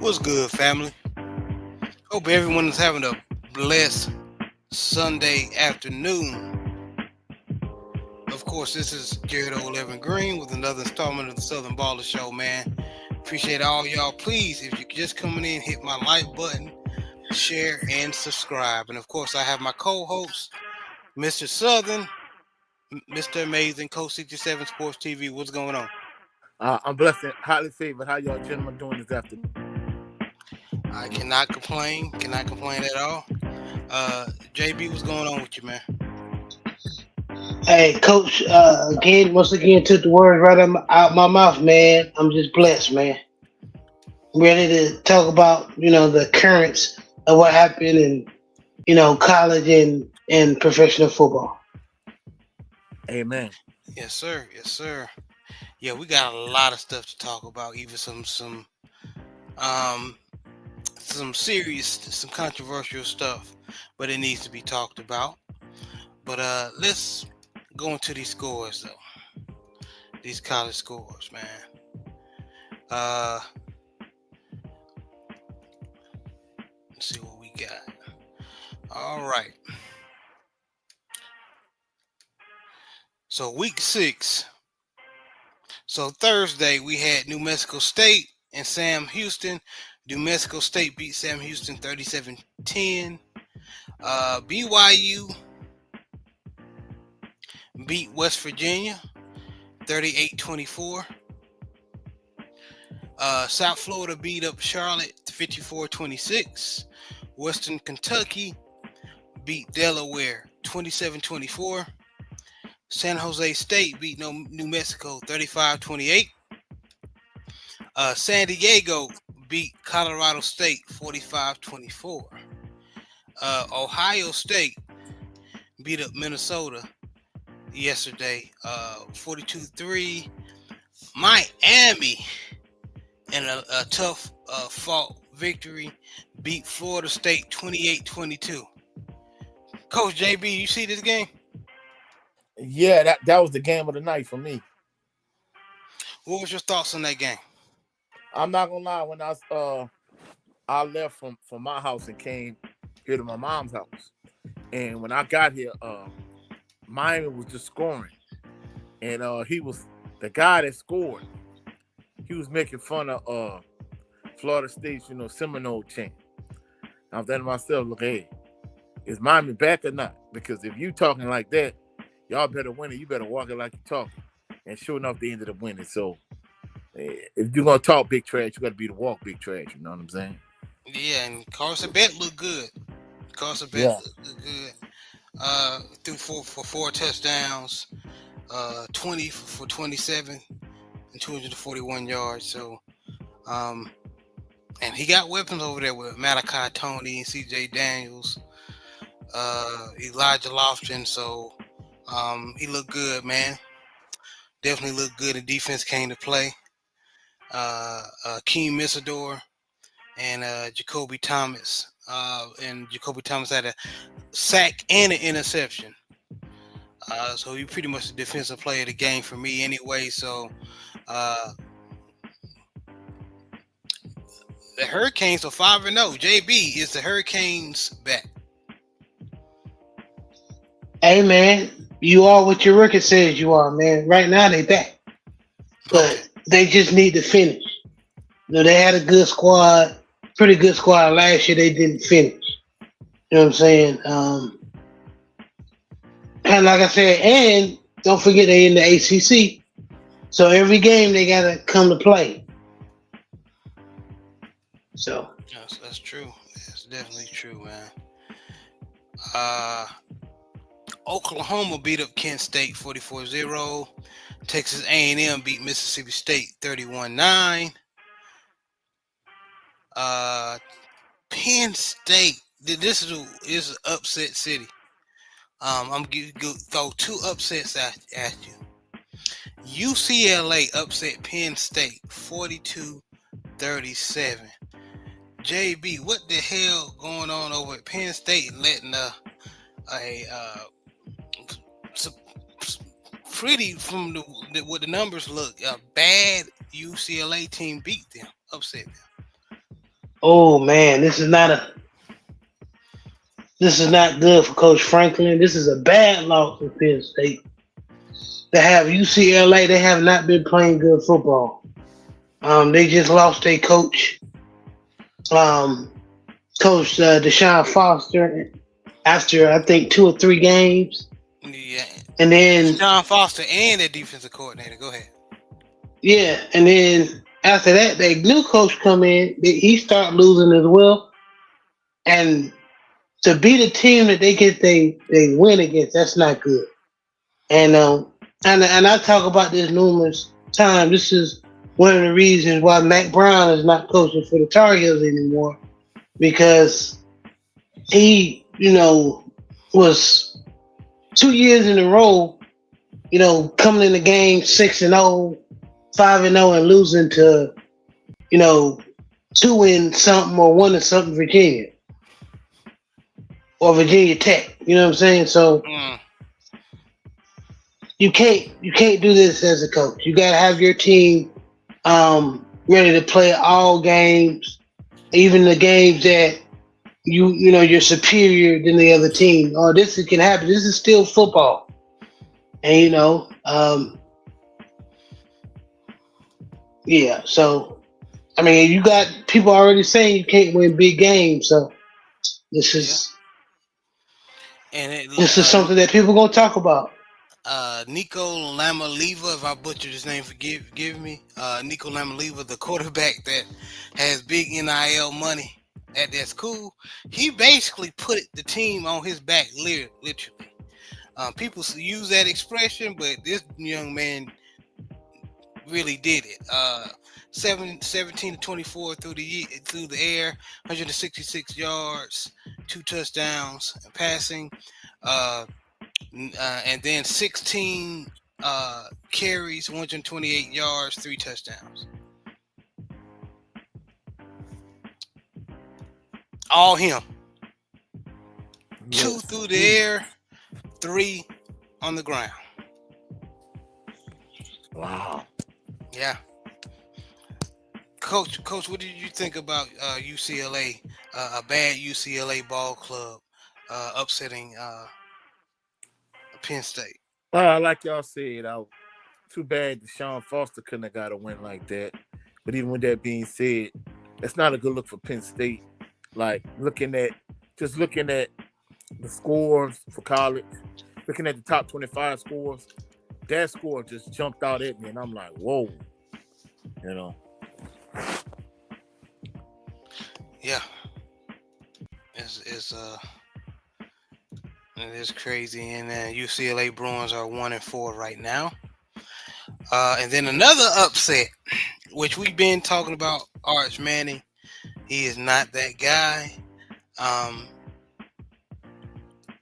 What's good, family? Hope everyone is having a blessed Sunday afternoon. Of course, this is Jared O'Levin Green with another installment of the Southern Baller Show, man. Appreciate all y'all. Please, if you're just coming in, hit my like button, share, and subscribe. And of course, I have my co-host, Mr. Southern, Mr. Amazing, Coach 67 Sports TV. What's going on? I'm blessed and highly favored. How y'all gentlemen doing this afternoon? I cannot complain. Cannot complain at all. JB, what's going on with you, man? Hey, Coach, once again, took the words right out my mouth, man. I'm just blessed, man. Ready to talk about, the currents of what happened in, college and professional football. Amen. Yes, sir. Yes, sir. Yeah, we got a lot of stuff to talk about. Even um some serious, some controversial stuff, but it needs to be talked about. But let's go into these scores though. These college scores, man. Uh, let's see what we got. All right. So week 6. So Thursday we had New Mexico State and Sam Houston. New Mexico State beat Sam Houston 37-10. BYU beat West Virginia 38-24. South Florida beat up Charlotte 54-26. Western Kentucky beat Delaware 27-24. San Jose State beat New Mexico 35-28. San Diego beat Colorado State 45-24. Ohio State beat up Minnesota yesterday 42-3. Miami in a tough fought victory beat Florida State 28-22. Coach JB, you see this game? Yeah, that was the game of the night for me. What was your thoughts on that game? I'm not gonna lie. When I left from my house and came here to my mom's house, and when I got here, Miami was just scoring, and he was the guy that scored. He was making fun of Florida State's Seminole chant. I'm thinking to myself, look, hey, is Miami back or not? Because if you talking like that, y'all better win it. You better walk it like you talking. And sure enough, they ended up winning. So if you're gonna talk big trash, you got to be the walk big trash. You know what I'm saying? Yeah, and Carson Bet looked good. Carson Bet Yeah. looked good. Threw for 4 touchdowns, 20 for 27 and 241 yards. So, and he got weapons over there with Malachi Tony and CJ Daniels, Elijah Lofton. So, he looked good, man. Definitely looked good. And defense came to play. Keem Misador and Jacoby Thomas. And Jacoby Thomas had a sack and an interception. So he pretty much the defensive player of the game for me anyway. So the Hurricanes are 5-0. JB, is the Hurricanes back? Hey, man, you are what your record says you are, man. Right now, they back. But they just need to finish. They had a good squad, pretty good squad last year. They didn't finish. You know what I'm saying? And like I said, and don't forget they in the ACC. So every game they gotta come to play. So Yes, that's true. That's definitely true, man. Uh, Oklahoma beat up Kent State 44-0. Texas A&M beat Mississippi State 31-9. Penn State. This is an upset city. I'm gonna throw 2 upsets at you. UCLA upset Penn State 42-37. JB, what the hell going on over at Penn State letting pretty from what the numbers look, a bad UCLA team beat them, upset them. Oh man, this is not good for Coach Franklin. This is a bad loss for Penn State. They have UCLA. They have not been playing good football. They just lost their coach, um, Coach Deshaun Foster, after I think 2 or 3 games, Yeah, and then John Foster and their defensive coordinator. Go ahead. yeah, and then after that, the new coach come in. He start losing as well, and to be the team that they win against, that's not good. And and I talk about this numerous times. This is one of the reasons why Mac Brown is not coaching for the Tar Heels anymore, because he, was 2 years in a row, coming in the game 6-0, 5-0, and losing to, you know, two in something or one in something Virginia or Virginia Tech. You know what I'm saying? So Mm. you can't do this as a coach. You gotta have your team ready to play all games, even the games that you're superior than the other team. Or this can happen. This is still football, and yeah. So I mean, you got people already saying you can't win big games. So this Yeah, is and it, this is something that people gonna talk about. Nico Lamaliva, if I butchered his name, forgive me. Nico Lamaliva, the quarterback that has big NIL money at that school, he basically put the team on his back, literally. People use that expression, but this young man really did it. 17 to 24 through the air, 166 yards, 2 touchdowns passing. Uh, and then 16 carries, 128 yards, 3 touchdowns. All him. Two Yes. through the air, 3 on the ground. Wow. Yeah. Coach, what did you think about UCLA, a bad UCLA ball club upsetting Penn State? Like y'all said, too bad Deshaun Foster couldn't have got a win like that. But even with that being said, that's not a good look for Penn State. Like looking at the scores for college, looking at the top 25 scores, that score just jumped out at me, and I'm like, whoa, you know. Yeah, it's it is crazy, and UCLA Bruins are 1-4 right now. And then another upset, which we've been talking about, Arch Manning. He is not that guy.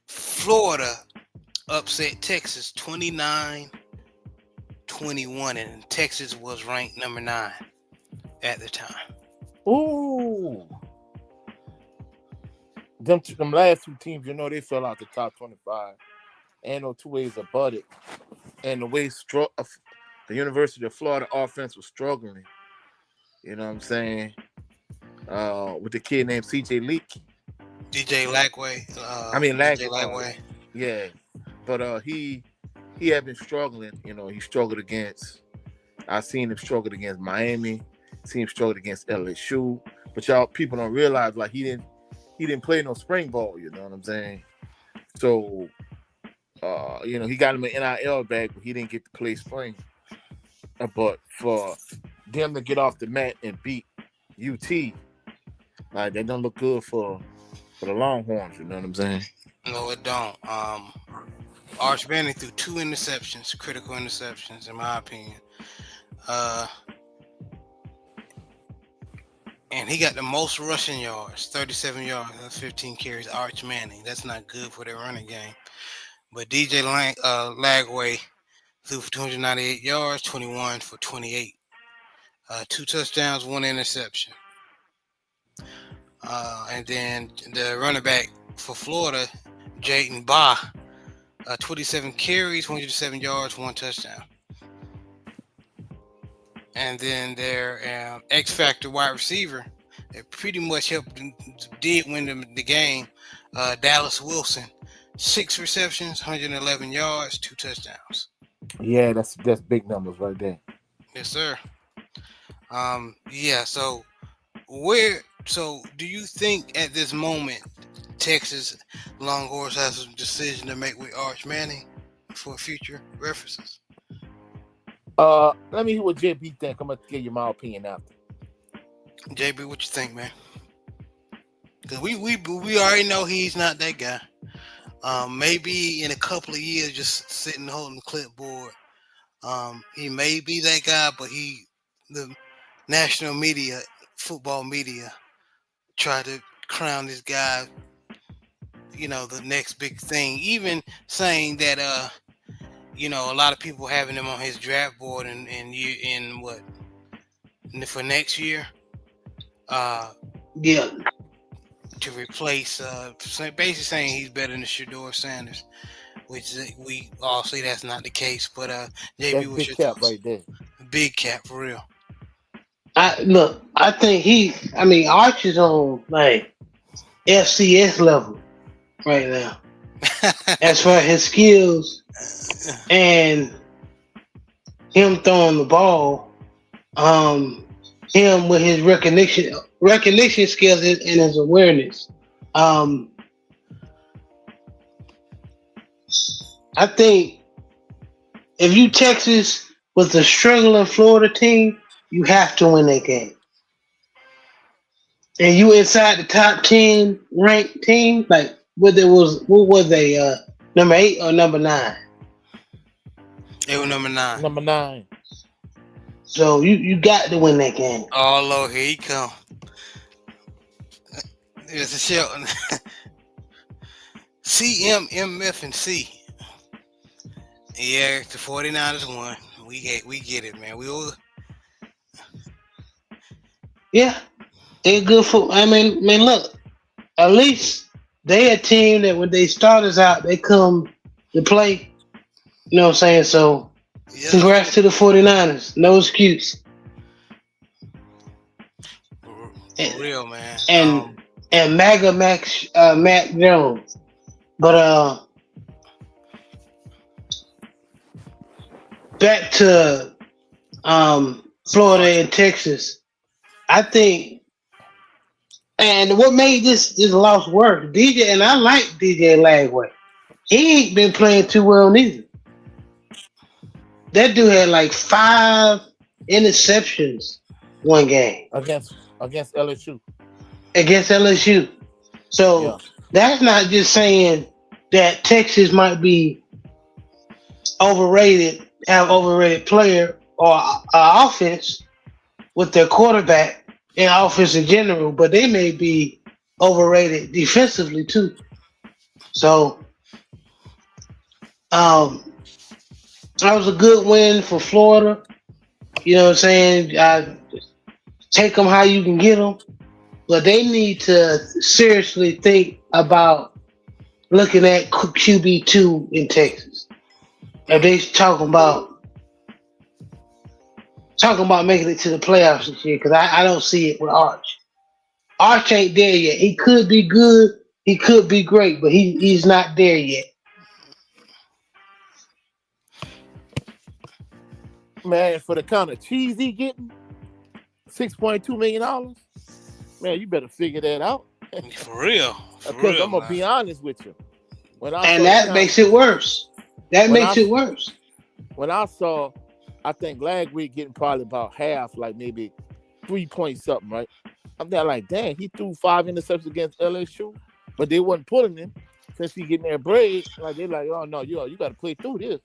Florida upset Texas 29-21, and Texas was ranked number 9 at the time. Ooh. Them last two teams, they fell out the top 25. And no two ways about it. And the way the University of Florida offense was struggling. You know what I'm saying? With the kid named CJ Leak. DJ Lagway. I mean DJ Lagway. Lagway. Yeah. But he had been struggling. He struggled against. I seen him struggle against Miami. Seen him struggle against LSU. But people don't realize like he didn't play no spring ball. You know what I'm saying? So he got him an NIL bag, but he didn't get to play spring. But for them to get off the mat and beat UT, like that don't look good for the Longhorns. You know what I'm saying? No, it don't. Arch Manning threw 2 interceptions, critical interceptions, in my opinion. And he got the most rushing yards, 37 yards, 15 carries. Arch Manning. That's not good for their running game. But DJ Lagway threw for 298 yards, 21 for 28. 2 touchdowns, 1 interception. And then the running back for Florida, Jayden Baugh, 27 carries, 107 yards, 1 touchdown. And then their X Factor wide receiver, that pretty much helped did win them the game. Dallas Wilson, 6 receptions, 111 yards, 2 touchdowns. Yeah, that's big numbers right there. Yes, sir. Yeah. So do you think at this moment Texas Longhorns has a decision to make with Arch Manning for future references? Let me hear what JB think. I'm gonna give you my opinion after. JB, what you think, man? Because we already know he's not that guy. Maybe in a couple of years, just sitting holding the clipboard, he may be that guy. But the national media, football media, try to crown this guy, the next big thing. Even saying that, a lot of people having him on his draft board in what for next year, Yeah, to replace, basically saying he's better than Shador Sanders, which we all say that's not the case. But JB, That's what's big your cap thoughts? right there. Big cap for real. I think Arch is on like FCS level right now as far as his skills and him throwing the ball. Him with his recognition skills and his awareness. Um, I think if you Texas was a struggling Florida team, you have to win that game. And you inside the top 10 ranked team, like what was they number 8 or number 9? They were number 9. Number 9. So you got to win that game. Oh Lord, here he come. It's a Shelton. CMMF and C. Yeah, the 49ers won. We get it, man. We all Yeah, they're good for. Man, look, at least they a team that when they starters out, they come to play. You know what I'm saying? So yeah, congrats to the 49ers. No excuse. for real, man. And MAGA Mac Jones. But back to Florida and Texas. I think, and what made this loss work, DJ, and I like DJ Lagway. He ain't been playing too well neither. That dude had like 5 interceptions one game against LSU. against LSU. Yeah. So that's not just saying that Texas might be overrated, have overrated player or offense with their quarterback and offense in general, but they may be overrated defensively too. So that was a good win for Florida. You know what I'm saying? Take them how you can get them, but they need to seriously think about looking at QB2 in Texas. If they talking about making it to the playoffs this year, because I don't see it with Arch. Arch ain't there yet. He could be good, he could be great, but he's not there yet. Man, for the kind of cheese he getting, $6.2 million. Man, you better figure that out. For real. Because I'm gonna be honest with you. And that makes it worse. That makes it worse. When I saw, I think last week getting probably about half, like maybe 3 point something, right? I'm there like, dang, he threw 5 interceptions against LSU, but they wasn't pulling him since he getting their bread. Like they're like, oh no, you got to play through this.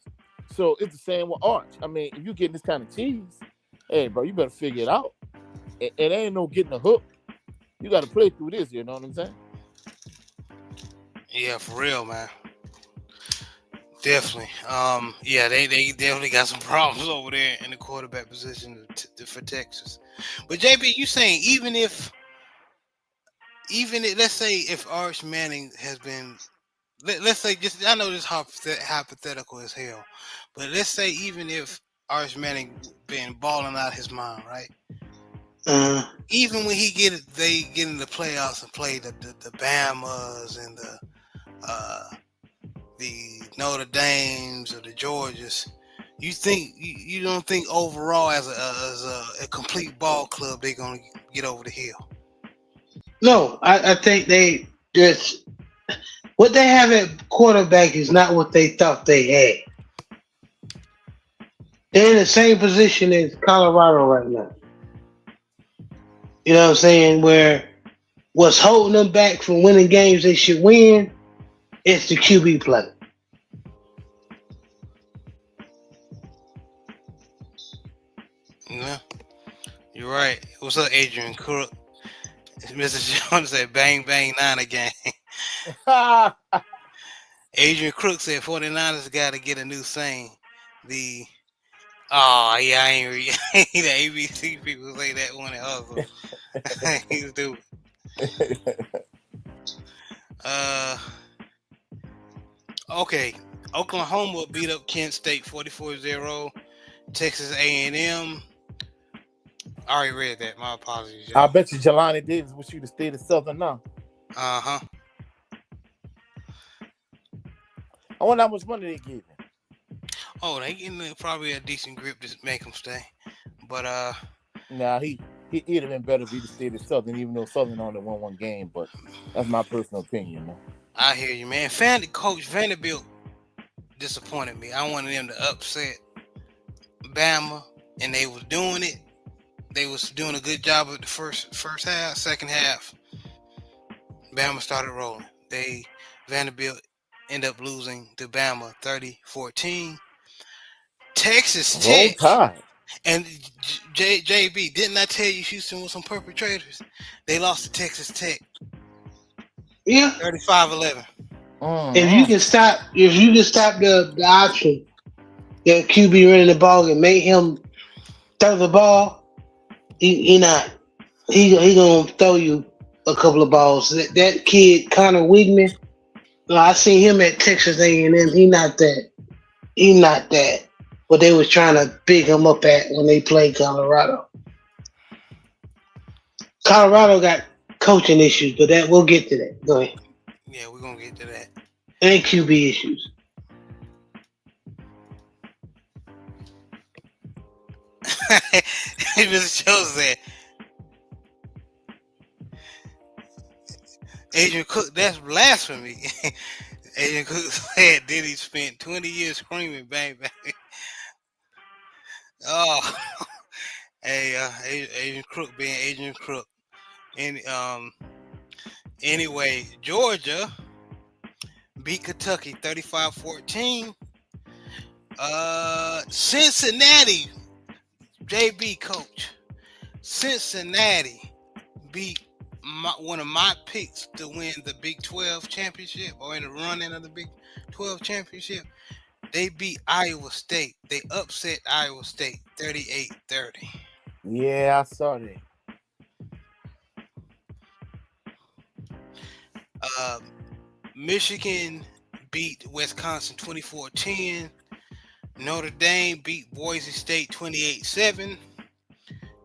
So it's the same with Arch. I mean, if you getting this kind of cheese, hey, bro, you better figure it out. It ain't no getting a hook. You got to play through this. You know what I'm saying? Yeah, for real, man. Definitely. Yeah, they definitely got some problems over there in the quarterback position for Texas. But JB, you saying even if let's say if Arch Manning has been, let's say just, I know this hypothetical as hell, but let's say even if Arch Manning been balling out his mind, right? Even when they get in the playoffs and play the Bamas and the Notre Dames or the Georgias. You don't think overall as a complete ball club they're gonna get over the hill? No, I think they just what they have at quarterback is not what they thought they had. They're in the same position as Colorado right now. You know what I'm saying? Where what's holding them back from winning games they should win is the QB play. Yeah, you're right. What's up, Adrian Crook? Mr. Jones said, "Bang bang Niner gang." Adrian Crook said, "49ers got to get a new saying." The yeah, I ain't read the ABC people say that one at hustle. He's stupid. Okay. Oklahoma beat up Kent State 44-0. Texas A&M. I already read that. My apologies. I bet you Jelani Davis wish you'd have stayed at Southern now. Uh-huh. I wonder how much money they give him. Oh, they getting probably a decent grip to make him stay. But Nah, he'd have been better if he'd stayed at Southern, even though Southern only won one game. But that's my personal opinion, man. I hear you, man. Coach Vanderbilt disappointed me. I wanted them to upset Bama, and they was doing it. They was doing a good job of the first half. Second half, Bama started rolling. Vanderbilt ended up losing to Bama 30-14. Texas Tech. Roll Tide. And JB, didn't I tell you Houston was some perpetrators? They lost to Texas Tech. Yeah. 35-11. If you can stop the option, the QB running the ball and make him throw the ball, he gonna throw you a couple of balls. That kid Connor Wigman, I seen him at Texas A&M. He not that. What they was trying to big him up at when they played Colorado. Colorado got coaching issues, but we'll get to that. Go ahead. Yeah, we're gonna get to that. And QB issues. Mr. Jones said, Adrian Cook, that's blasphemy. Adrian Cook said Diddy spent 20 years screaming bang bang. Oh, hey, Adrian Crook being Adrian Crook. And anyway, Georgia beat Kentucky 35-14. Cincinnati, JB coach. Cincinnati beat one of my picks to win the Big 12 championship or in the run-in of the Big 12 championship. They beat Iowa State. They upset Iowa State 38-30. Yeah, I saw that. Michigan beat Wisconsin 24-10. Notre Dame beat Boise State 28-7.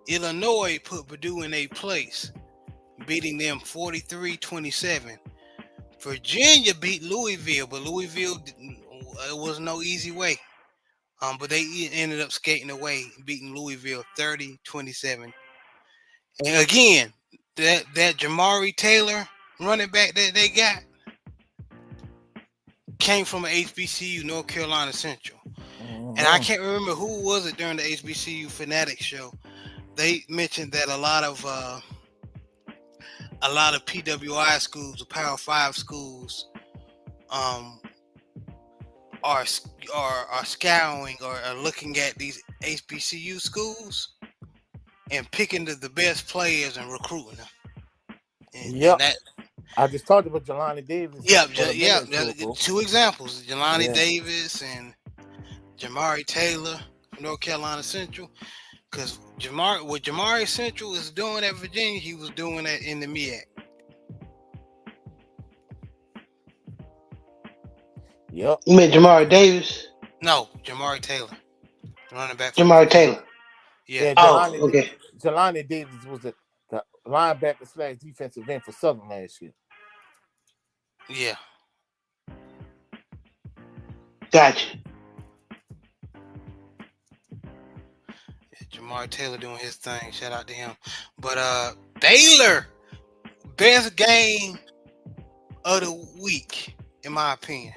Illinois put Purdue in a place, beating them 43-27. Virginia beat Louisville, but Louisville it was no easy way. But they ended up skating away, beating Louisville 30-27. And again, that Jamari Taylor running back that they got came from an HBCU, North Carolina Central. And I can't remember who was it during the HBCU Fanatics show. They mentioned that a lot of PWI schools, Power 5 schools, are scouring or are looking at these HBCU schools and picking the best players and recruiting them. And I just talked about Jelani Davis. Two examples: Jelani Davis and Jamari Taylor from North Carolina Central. Because what Jamari Central is doing at Virginia, he was doing that in the MEAC. Yep. You meant Jamari Davis? No, Jamari Taylor. Running back. Jamari Taylor. Yeah. Oh, okay. Jelani Davis was the linebacker / defensive end for Southern last year. Yeah. Gotcha. Jamar Taylor doing his thing. Shout out to him. But Baylor, best game of the week, in my opinion,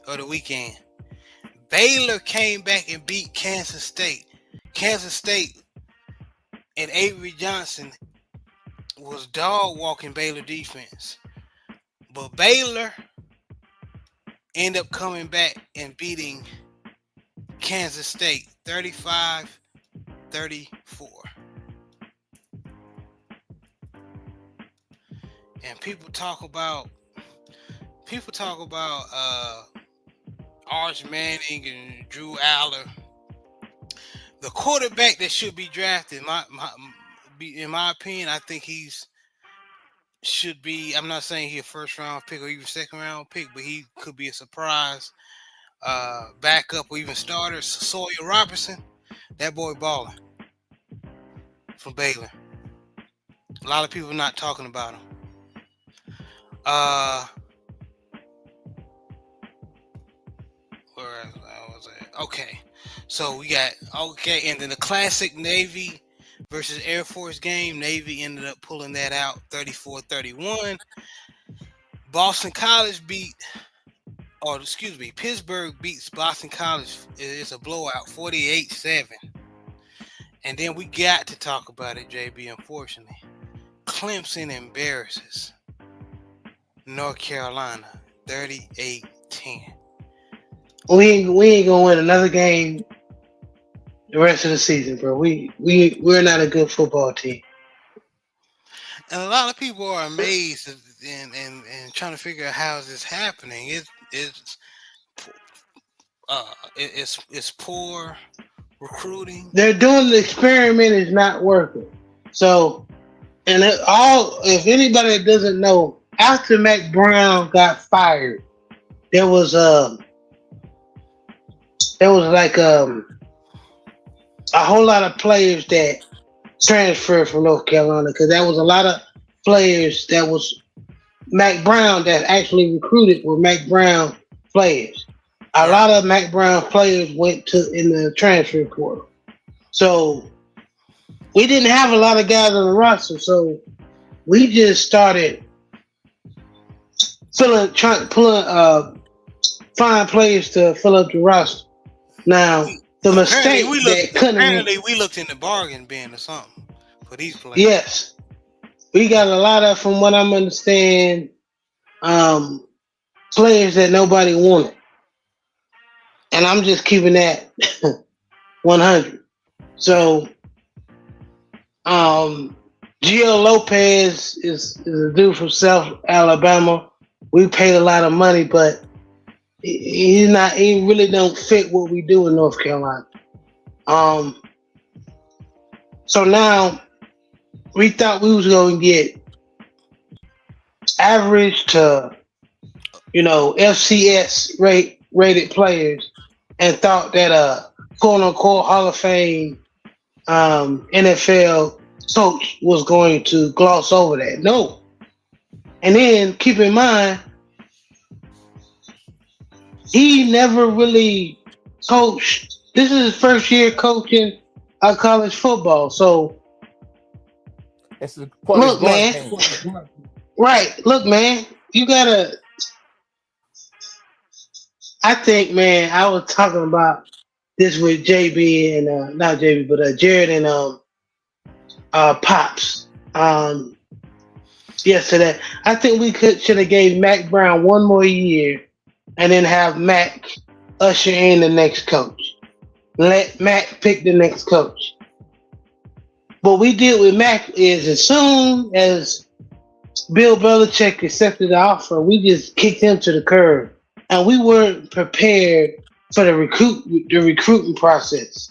of the weekend. Baylor came back and beat Kansas State. Kansas State and Avery Johnson was dog walking Baylor defense. But Baylor ended up coming back and beating Kansas State 35-34. And people talk about Arch Manning and Drew Aller. The quarterback that should be drafted, in my opinion, I think should be. I'm not saying he's a first round pick or even second round pick, but he could be a surprise backup or even starter. Sawyer Robertson, that boy balling from Baylor. A lot of people not talking about him. Where was it? Okay, so we got and then the classic Navy versus Air Force game. Navy ended up pulling that out 34-31. Pittsburgh beats Boston College. It's a blowout 48-7. And then we got to talk about it, JB, unfortunately. Clemson embarrasses North Carolina 38-10. We ain't gonna win another game the rest of the season, bro. We're not a good football team. And a lot of people are amazed and trying to figure out how is this happening. It's poor recruiting. They're doing the experiment is not working. So, if anybody that doesn't know, after Mac Brown got fired, there was like a whole lot of players that transferred from North Carolina because there was a lot of players that was Mac Brown that actually recruited were Mac Brown players. A lot of Mac Brown players went in the transfer portal. So we didn't have a lot of guys on the roster. So we just started find players to fill up the roster. Now the mistake we looked in the bargain bin or something for these players. Yes, we got a lot of, from what I'm understanding, players that nobody wanted, and I'm just keeping that 100. So, Gio Lopez is a dude from South Alabama. We paid a lot of money, but he really don't fit what we do in North Carolina. So now we thought we was going to get average to, FCS rated players, and thought that quote unquote Hall of Fame NFL coach was going to gloss over that. No. And then keep in mind, he never really coached. This is his first year coaching college football. So, look, man. Right. Look, man. You gotta. I think, man, I was talking about this with JB and not JB, but Jared and Pops yesterday. I think we should have gave Mac Brown one more year and then have Mac usher in the next coach. Let Mac pick the next coach. What we did with Mac is, as soon as Bill Belichick accepted the offer, we just kicked him to the curb. And we weren't prepared for the recruiting process.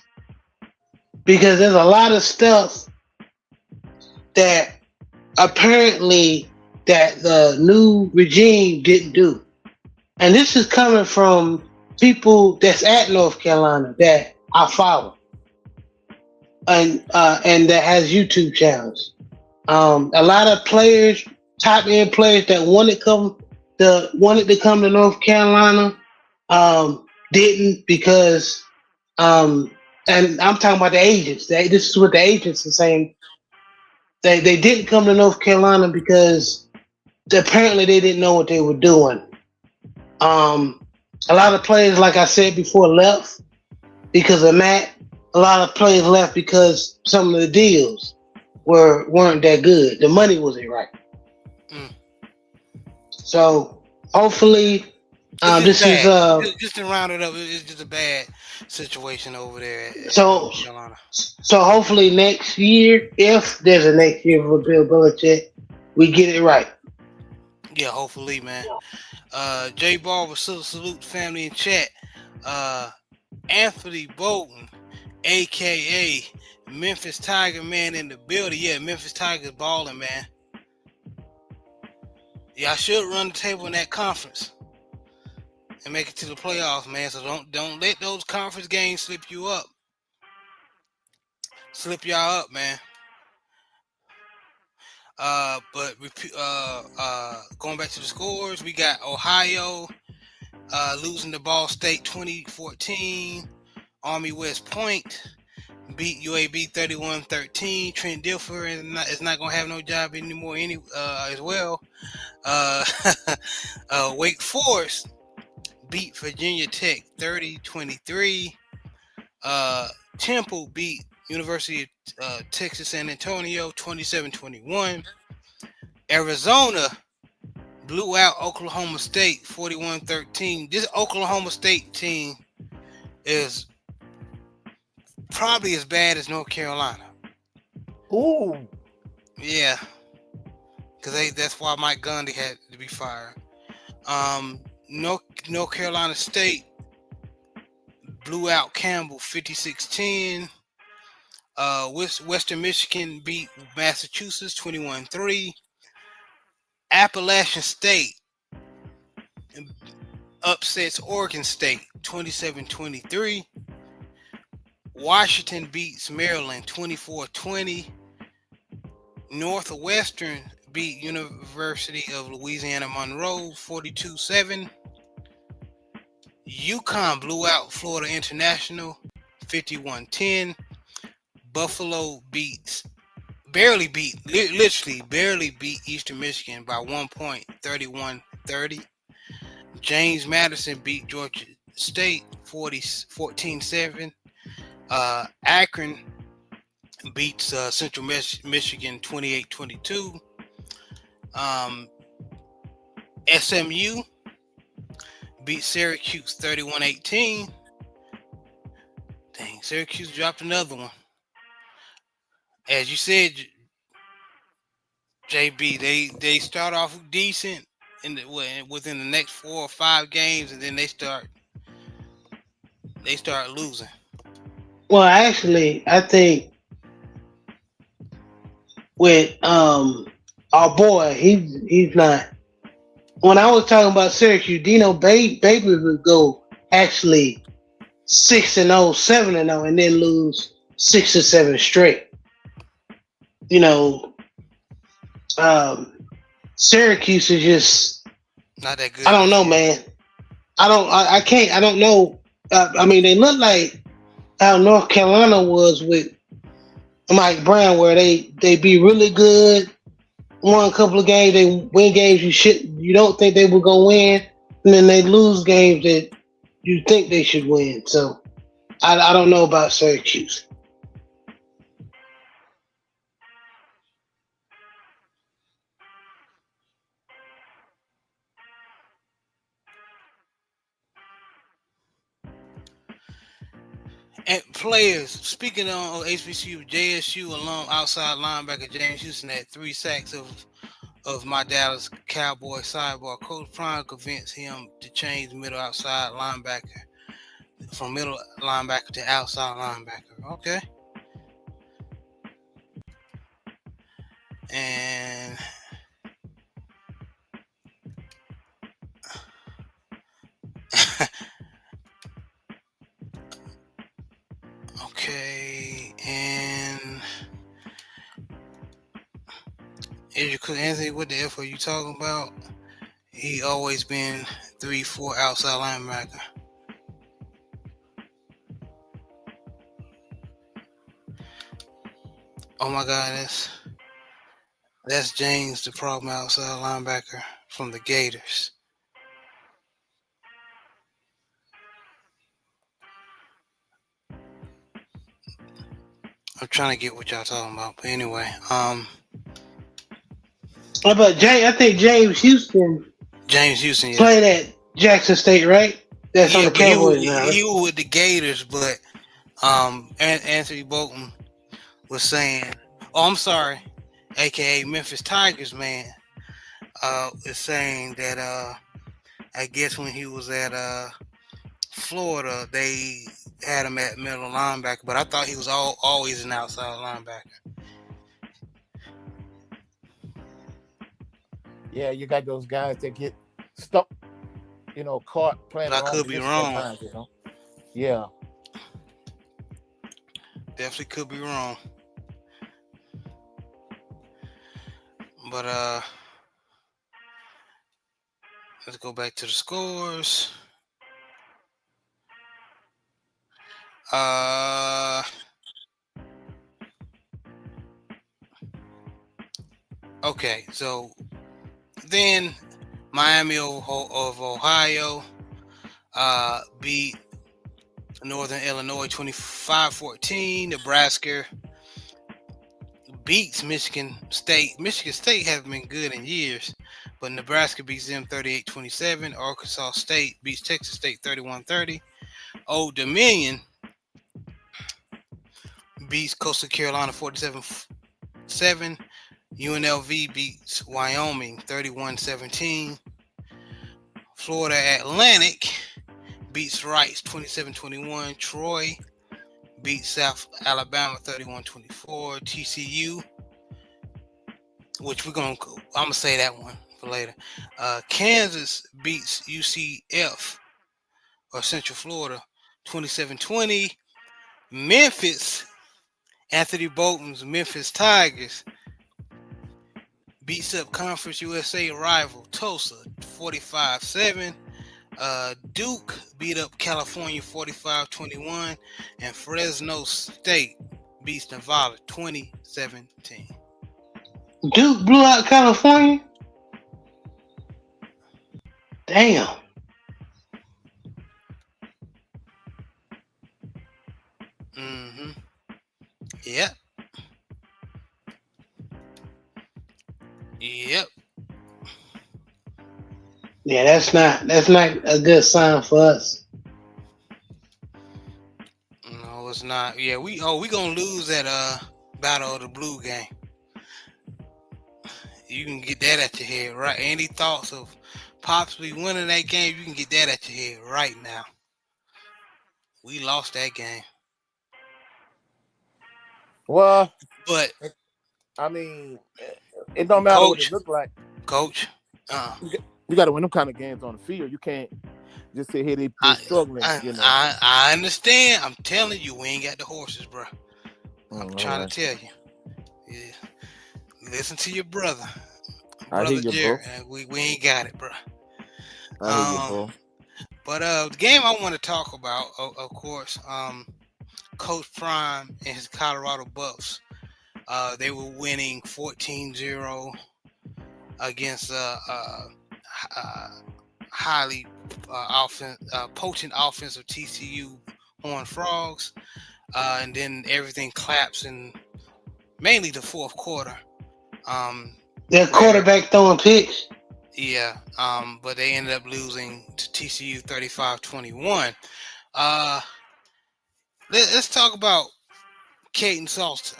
Because there's a lot of stuff that apparently that the new regime didn't do. And this is coming from people that's at North Carolina that I follow. and that has YouTube channels. A lot of players, top end players that wanted to come to North Carolina, didn't because um, and I'm talking about the agents. This is what the agents are saying. They didn't come to North Carolina because apparently they didn't know what they were doing. Um, a lot of players, like I said before, left because of that. A lot of players left because some of the deals weren't that good. The money wasn't right. Mm. So hopefully, It's just this is bad. Just to round it up, it's just a bad situation over there at so North Carolina. so hopefully next year, if there's a next year for Bill Belichick, we get it right. Yeah, hopefully, man. J Ball was salute family in chat. Uh, Anthony Bolton, aka Memphis Tiger man in the building. Yeah, Memphis Tigers balling, man. Yeah, I should run the table in that conference and make it to the playoffs, man. So don't let those conference games slip y'all up, man. But going back to the scores, we got Ohio losing to Ball State 2014. Army West Point beat UAB 31-13. Trent Dilfer is not gonna have no job anymore as well. Uh, Wake Forest beat Virginia Tech 30-23. Temple beat University of Texas San Antonio 27-21. Arizona blew out Oklahoma State 41-13. This Oklahoma State team is probably as bad as North Carolina. Ooh. Yeah, because that's why Mike Gundy had to be fired. North Carolina State blew out Campbell 56-10. Western Michigan beat Massachusetts 21-3. Appalachian State upsets Oregon State 27-23. Washington beats Maryland 24-20. Northwestern beat University of Louisiana Monroe 42-7. UConn blew out Florida International 51-10. Buffalo literally barely beat Eastern Michigan by 1 point, 31-30. James Madison beat Georgia State 14-7. Akron beats Central Michigan 28-22. SMU beat Syracuse 31-18. Dang, Syracuse dropped another one. As you said, JB, they start off decent within the next 4 or 5 games, and then they start losing. Well, actually, I think with our boy, he's not. When I was talking about Syracuse, Dino Baby would go actually 6-0, 7-0, and then lose 6 or 7 straight. You know, um, Syracuse is just, Not that good. I don't know, man. I can't, I don't know. I mean, they look like how North Carolina was with Mike Brown, where they be really good, won a couple of games, they win games you don't think they were gonna win, and then they lose games that you think they should win. So I don't know about Syracuse. And players, speaking on HBCU, JSU alum outside linebacker James Houston had 3 sacks of my Dallas Cowboy sidebar. Coach Prime convinced him to change middle outside linebacker from middle linebacker to outside linebacker. Okay. And okay, and Anthony, what the F are you talking about? He always been 3-4 outside linebacker. Oh my God, that's James, the problem outside linebacker from the Gators. I'm trying to get what y'all talking about, but anyway, How about James? I think James Houston James Houston, yeah, played at Jackson State, right? That's on yeah, the but he was Cowboys now. he was with the Gators, but Anthony Bolton was saying, oh, I'm sorry, aka Memphis Tigers man, is saying that I guess when he was at Florida, they had him at middle linebacker, but I thought he was always an outside linebacker. Yeah, you got those guys that get stuck, caught playing But the I wrong could be position wrong. sometimes, Yeah. Definitely could be wrong. But let's go back to the scores. Okay, so then Miami of Ohio beat Northern Illinois 25-14. Nebraska beats Michigan State. Michigan State haven't been good in years, but Nebraska beats them 38-27. Arkansas State beats Texas State 31-30. Old Dominion beats Coastal Carolina 47-7. UNLV beats Wyoming 31-17. Florida Atlantic beats Rice 27-21. Troy beats South Alabama 31-24. TCU, which I'm gonna say that one for later. Kansas beats UCF or Central Florida 27-20. Memphis, Anthony Bolton's Memphis Tigers beats up Conference USA rival Tulsa 45-7. Duke beat up California 45-21, and Fresno State beats Nevada 2017. Duke blew out California. Damn. Mm-hmm. Yep. Yep. Yeah, that's not a good sign for us. No, it's not. Yeah, we gonna lose that Battle of the Blue game. You can get that at your head, right? Any thoughts of possibly winning that game? You can get that at your head right now. We lost that game. Well, But I mean, it don't matter what it look like. Coach, you got to win them kind of games on the field. You can't just sit here they struggling. I understand. I'm telling you, we ain't got the horses, bro. I'm trying to tell you. Yeah, listen to your brother, brother Jerry. We ain't got it, bro. I hear you, bro. But the game I want to talk about, of course, Coach Prime and his Colorado Buffs. They were winning 14-0 against highly potent offensive TCU Horned Frogs, and then everything collapsed in mainly the fourth quarter. Their quarterback throwing picks. Yeah, but they ended up losing to TCU 35-21. Let's talk about Caden Salter.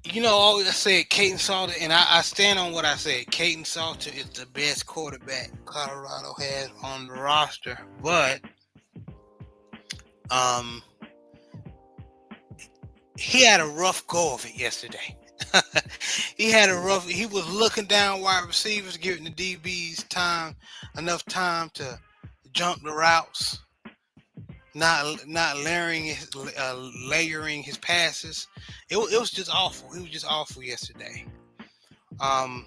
I said Caden Salter, and I stand on what I said. Caden Salter is the best quarterback Colorado has on the roster, but he had a rough go of it yesterday. He was looking down wide receivers, giving the DBs enough time to jump the routes. not layering his passes. It was just awful. It was just awful yesterday. Um,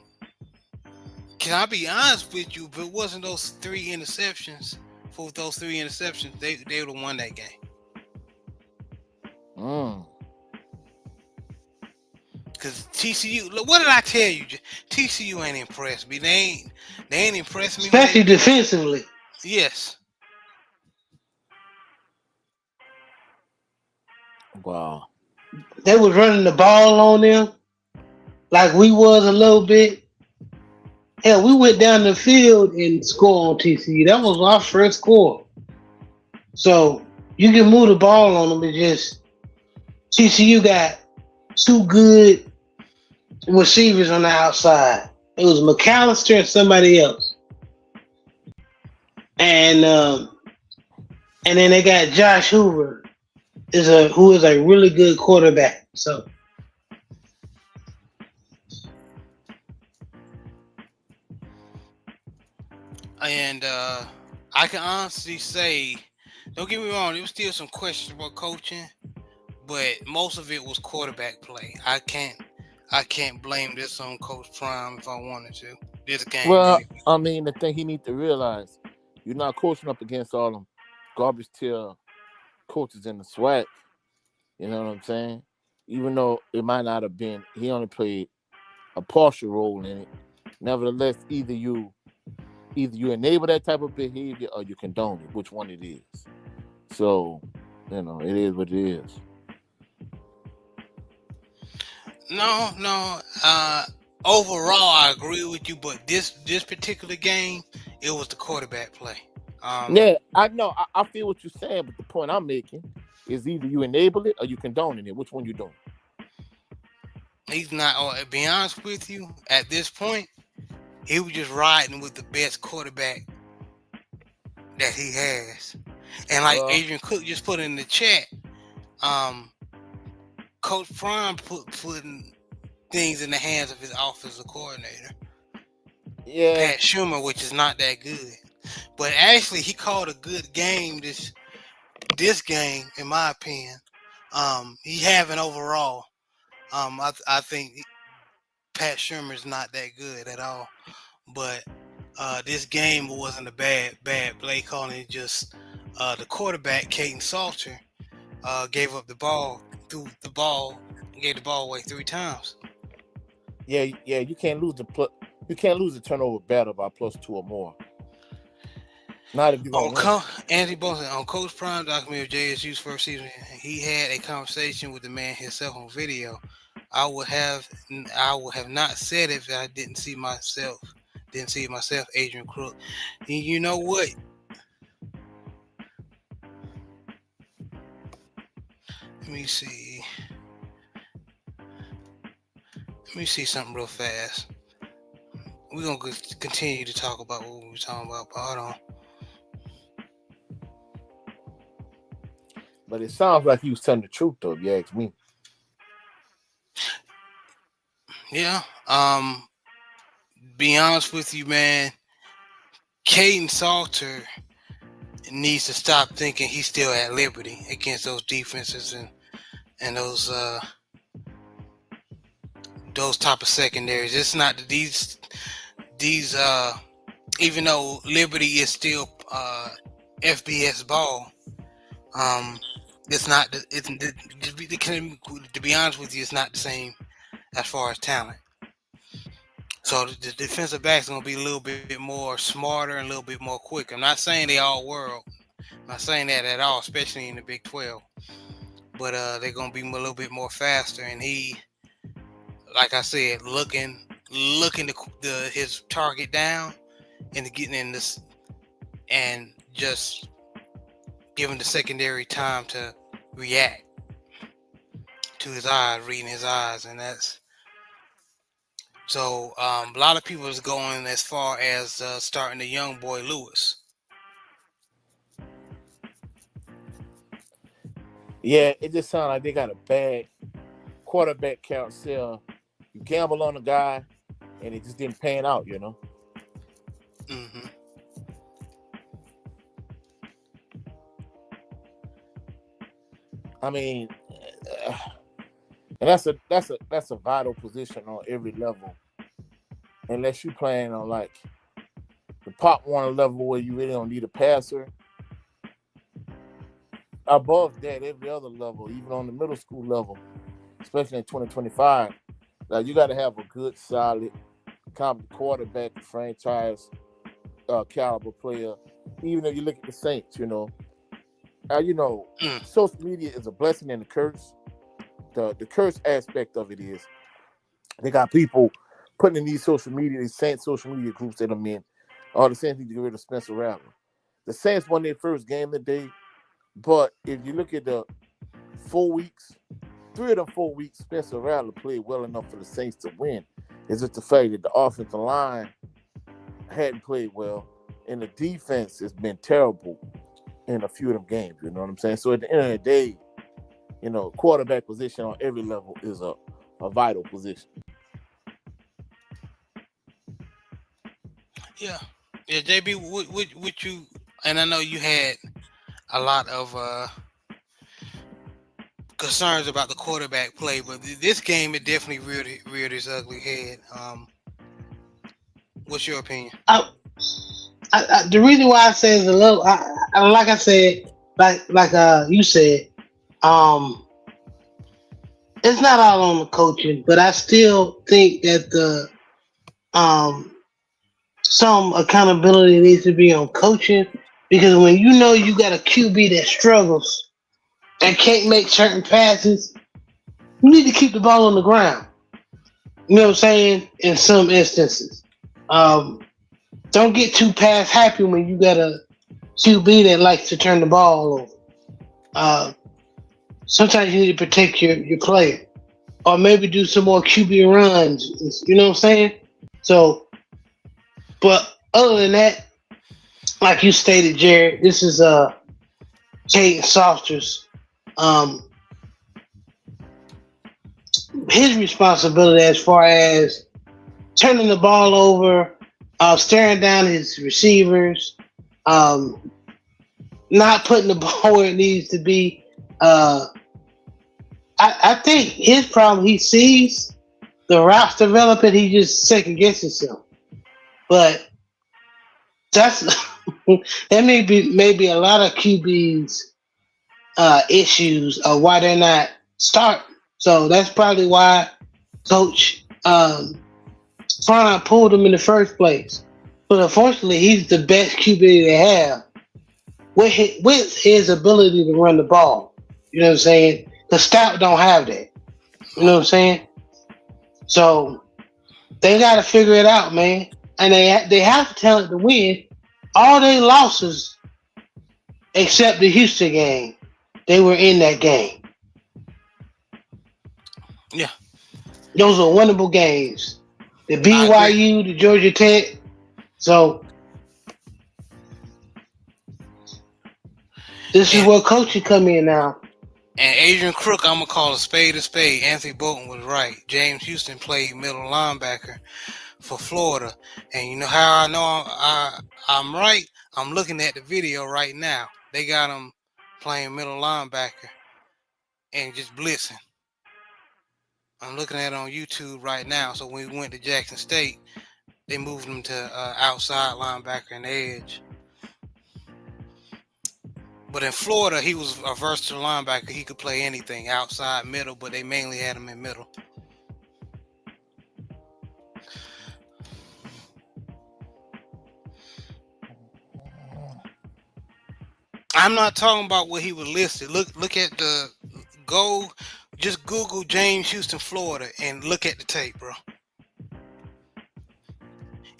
can I be honest with you? If it wasn't those three interceptions, for those three interceptions, they would have won that game. Cause TCU, look, what did I tell you? TCU ain't impressed me. They ain't impressed me when especially defensively. yes. Wow. They was running the ball on them like we was a little bit. Hell, we went down the field and scored on TCU. That was our first score. So you can move the ball on them. It just TCU got two good receivers on the outside. It was McAllister and somebody else, and and then they got Josh Hoover who is a really good quarterback. So And I can honestly say, don't get me wrong, there was still some questionable coaching, but most of it was quarterback play. I can't blame this on Coach Prime if I wanted to. This game Well, anyway. I mean, the thing he needs to realize, you're not coaching up against all them garbage tier coaches in the SWAC. You know what I'm saying? Even though it might not have been, he only played a partial role in it. Nevertheless, either you enable that type of behavior or you condone it, which one it is. So, it is what it is. No. Overall, I agree with you, but this particular game, it was the quarterback play. Um, Yeah, I know. I feel what you're saying, but the point I'm making is either you enable it or you condoning it. Which one you doing? he's not. To be honest with you, at this point, he was just riding with the best quarterback that he has. And like Well, Adrian Cook just put in the chat, um, Coach Prime putting things in the hands of his offensive coordinator, yeah, Pat Schumer, which is not that good. But actually, he called a good game this game, in my opinion. He having overall. I think Pat Schumer is not that good at all. But this game wasn't a bad play calling. It just the quarterback, Caden Salter, gave up the ball, threw the ball, gave the ball away 3 times. yeah. You can't lose the turnover battle by +2 or more. Not if you're gonna win. Anthony Bolton on Coach Prime documentary of JSU's first season, he had a conversation with the man himself on video. I would have not said it if I didn't see it myself, Adrian Crook. And you know what? Let me see. Let me see something real fast. We're gonna continue to talk about what we were talking about. But hold on. But it sounds like he was telling the truth, though. If you ask me. Yeah. Be honest with you, man. Caden Salter needs to stop thinking he's still at liberty against those defenses and those type of secondaries. It's not that these even though Liberty is still FBS ball, it's not. To be honest with you, it's not the same as far as talent. So the defensive backs gonna be a little bit more smarter and a little bit more quick. I'm not saying they all world. I'm not saying that at all, especially in the Big 12. But they're gonna be a little bit more faster. And he, like I said, looking his target down and getting in this and just giving the secondary time to react to his eyes, reading his eyes, and that's so. A lot of people is going as far as starting the young boy Lewis. Yeah, it just sounds like they got a bad quarterback carousel. You gamble on a guy, and it just didn't pan out. Mm-hmm. I mean, and that's a vital position on every level. Unless you playing on like the pop one level where you really don't need a passer. Above that, every other level, even on the middle school level, especially in 2025, like you got to have a good, solid, competent quarterback, franchise caliber player. Even if you look at the Saints, Mm. social media is a blessing and a curse. The curse aspect of it is they got people putting in these social media, these Saints social media groups that I'm in. All the Saints need to get rid of Spencer Rattler. The Saints won their first game today, but if you look at the 4 weeks, 3 of them 4 weeks, Spencer Rattler played well enough for the Saints to win. It's just the fact that the offensive line hadn't played well, and the defense has been terrible in a few of them games. You know what I'm saying? So at the end of the day, quarterback position on every level is a vital position. Yeah, yeah, JB, would you? And I know you had a lot of concerns about the quarterback play, but this game it definitely reared its ugly head. What's your opinion? I, the reason why I say is a little, like I said, like you said, um, it's not all on the coaching, but I still think that the um some accountability needs to be on coaching because when you know you got a QB that struggles and can't make certain passes, you need to keep the ball on the ground. You know what I'm saying? In some instances, um, don't get too pass happy when you got a QB that likes to turn the ball over. Uh, Sometimes you need to protect your player, or maybe do some more QB runs. You know what I'm saying? So, but other than that, like you stated, Jared, this is Kate Softers. Um, his responsibility as far as turning the ball over, staring down his receivers, um, not putting the ball where it needs to be. Uh, I think his problem he sees the routes developing, he just second guesses himself. But that's that maybe a lot of QBs issues of why they're not starting. So that's probably why Coach Fromm pulled him in the first place. But unfortunately, he's the best QB they have with his ability to run the ball. You know what I'm saying? The Stout don't have that. You know what I'm saying? So they got to figure it out, man. And they have the talent to win. All their losses, except the Houston game, they were in that game. Yeah, Those are winnable games. The I agree. BYU, the Georgia Tech. So this is And where coaching come in now. and Adrian Crook, I'm gonna call a spade a spade. Anthony Bolton was right. James Houston played middle linebacker for Florida, and you know how I know I'm right? I'm looking at the video right now. They got him playing middle linebacker and just blitzing. I'm looking at it on YouTube right now. So when we went to Jackson State, they moved him to outside linebacker and edge. But in Florida, he was a versatile linebacker. He could play anything, outside, middle, but they mainly had him in middle. I'm not talking about what he was listed. Look at the go. Just Google James Houston, Florida, and look at the tape, bro.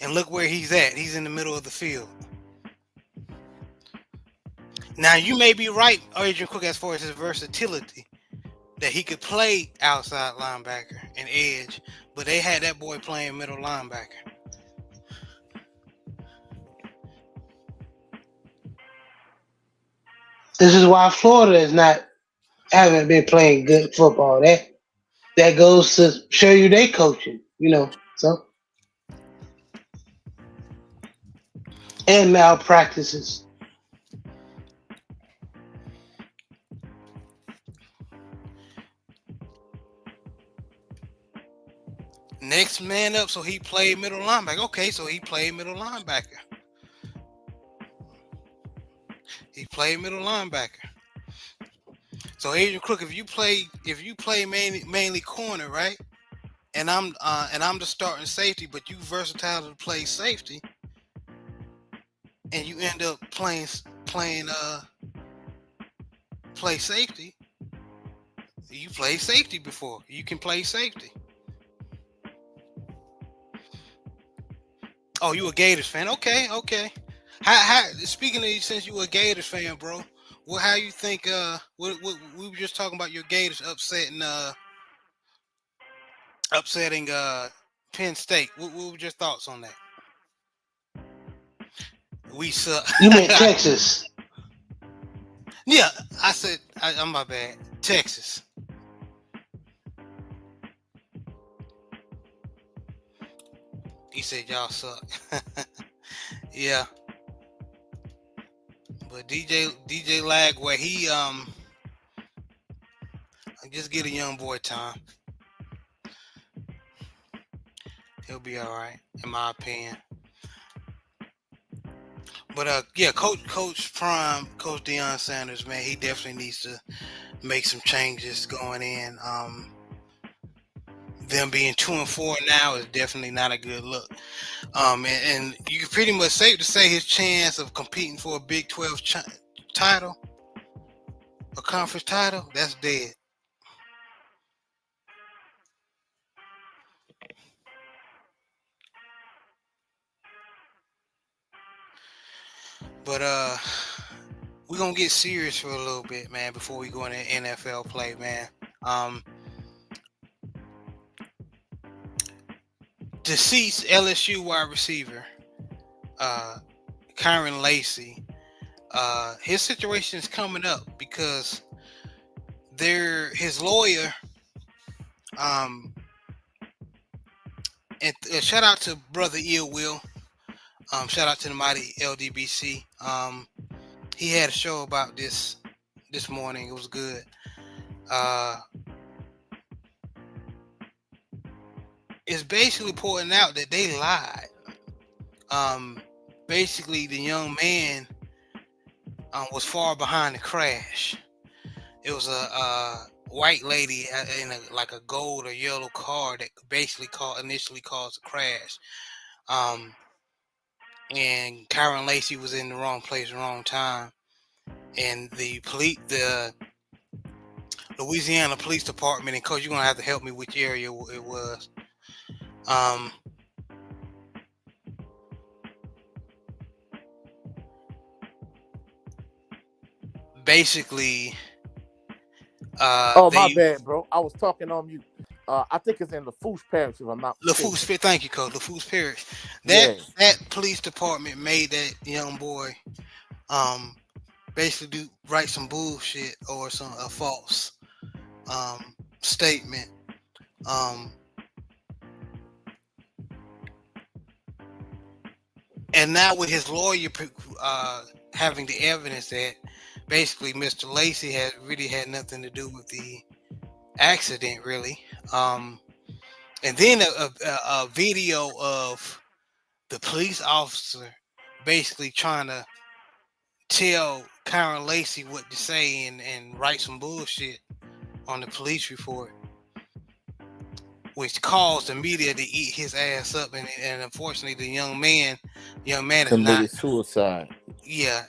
And look where he's at. He's in the middle of the field. Now you may be right, Adrian Cook, as far as his versatility, that he could play outside linebacker and edge, but they had that boy playing middle linebacker. This is why Florida is not haven't been playing good football. That goes to show you they coaching. You know, so and malpractices. let's man up. So he played middle linebacker. Okay, so he played middle linebacker. He played middle linebacker. So Adrian Crook, if you play mainly corner, right? And I'm the starting safety, but you versatile to play safety, and you end up playing play safety. You played safety before. You can play safety. Oh, you a Gators fan? Okay. How speaking of, since you a Gators fan, bro, how you think what we were just talking about your Gators upsetting Penn State. What were your thoughts on that? We suck. You meant Texas. Yeah, I said I'm my bad. Texas. He said y'all suck. Yeah. But DJ Lagway, he just get a young boy time. He'll be all right, in my opinion. But yeah, Coach Prime, Coach Deion Sanders, man, he definitely needs to make some changes going in. Them being 2-4 now is definitely not a good look. And you can pretty much safe to say his chance of competing for a Big 12 title, a conference title, that's dead. But we're gonna get serious for a little bit, man, before we go into NFL play, man. Deceased LSU wide receiver, Kyron Lacy, his situation is coming up because his lawyer, and shout out to brother Ill Will, shout out to the mighty LDBC. He had a show about this morning. It was good. It's basically pointing out that they lied. Basically, the young man was far behind the crash. It was a white lady in like a gold or yellow car that basically initially caused the crash. And Kyron Lacy was in the wrong place, wrong time. And the Louisiana Police Department, and Coach, you're gonna have to help me which area it was. Basically, my bad, bro. I was talking on mute. I think it's in Lafourche Parish, if I'm not mistaken. Lafourche, thank you, Coach. Lafourche Parish. That police department made that young boy, basically write some bullshit or a false, statement. And now with his lawyer having the evidence that basically Mr. Lacy really had nothing to do with the accident, really. And then a video of the police officer basically trying to tell Kyron Lacy what to say and write some bullshit on the police report, which caused the media to eat his ass up, and unfortunately the young man committed suicide. Yeah,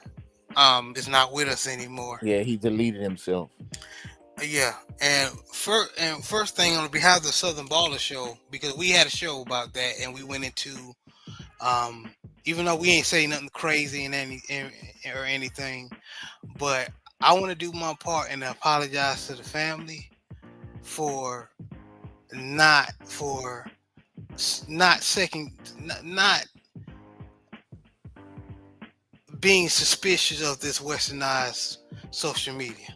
is not with us anymore. Yeah, he deleted himself. Yeah, and first thing on behalf of the Southern Baller Show, because we had a show about that, and we went into, even though we ain't saying nothing crazy or anything, but I want to do my part and apologize to the family for not being suspicious of this westernized social media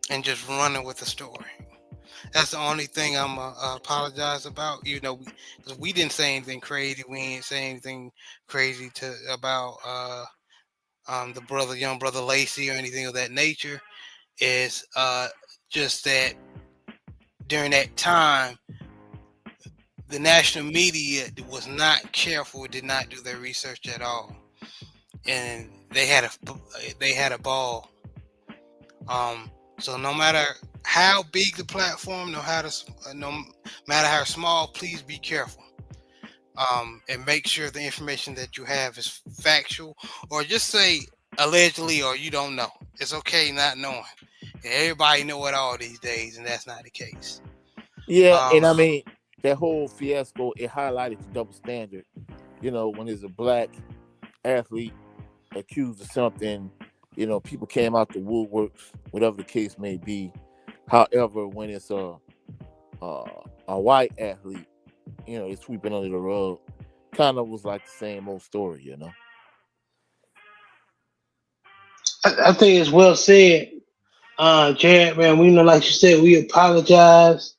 and just running with the story. That's the only thing I'm apologize about. You know, because we didn't say anything crazy. We ain't say anything crazy about the young brother Lacy or anything of that nature. Is just that during that time, the national media was not careful, did not do their research at all, and they had a ball. So no matter how big the platform, no matter how small, please be careful. And make sure the information that you have is factual, or just say allegedly, or you don't know. It's okay not knowing. Everybody know it all these days, and that's not the case. Yeah, Um, and I mean that whole fiasco, it highlighted the double standard. When there's a black athlete accused of something, people came out the woodworks, whatever the case may be. However, when it's a, a white athlete, it's sweeping under the rug. Kind of was like the same old story. I think it's well said, Jared. Man, we know, like you said, we apologize.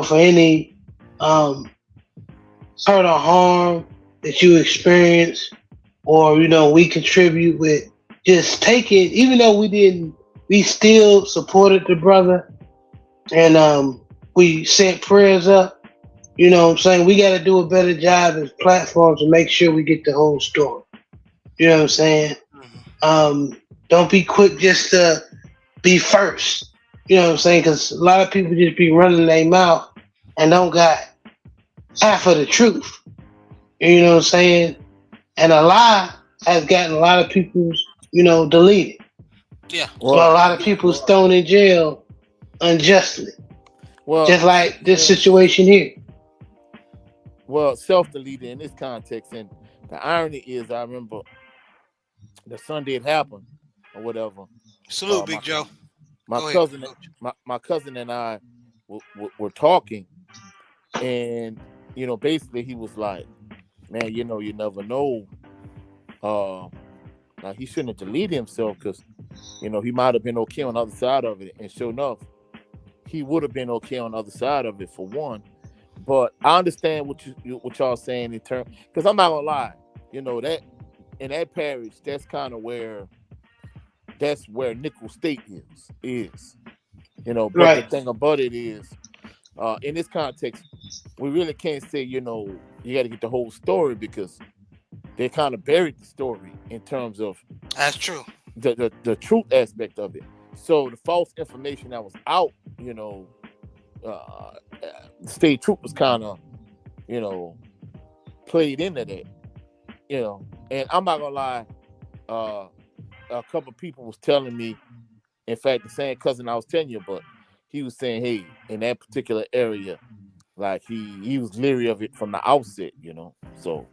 For any um, hurt or harm that you experience, or we contribute with. Just take it, even though we didn't. We still supported the brother, and we sent prayers up. What I'm saying? We got to do a better job as platforms to make sure we get the whole story. You know what I'm saying? Um, don't be quick just to be first. You know what I'm saying? Because a lot of people just be running their mouth and don't got half of the truth. You know what I'm saying? And a lie has gotten a lot of people's, deleted. yeah, Or a Well, lot of people's thrown in jail unjustly. well, Just like this situation here. self-deleted in this context, and the irony is, I remember the Sunday it happened or whatever. salute, My Big Joe. my Go ahead, cousin, Coach. my cousin and I were talking, and basically he was like, "Man, you never know. Uh, like he shouldn't have deleted himself because he might have been okay on the other side of it." And sure enough, he would have been okay on the other side of it for one. But I understand what y'all saying in terms, because I'm not gonna lie, that in that parish, that's where Nickel State is. But the Right. thing about it is, in this context, we really can't say, you got to get the whole story because they kind of buried the story in terms of That's true. the truth aspect of it. So the false information that was out, the state troop was kind of, you know, played into that. And I'm not gonna lie, uh, a couple of people was telling me, in fact, the same cousin I was telling you about, he was saying, hey, in that particular area, like he was leery of it from the outset. So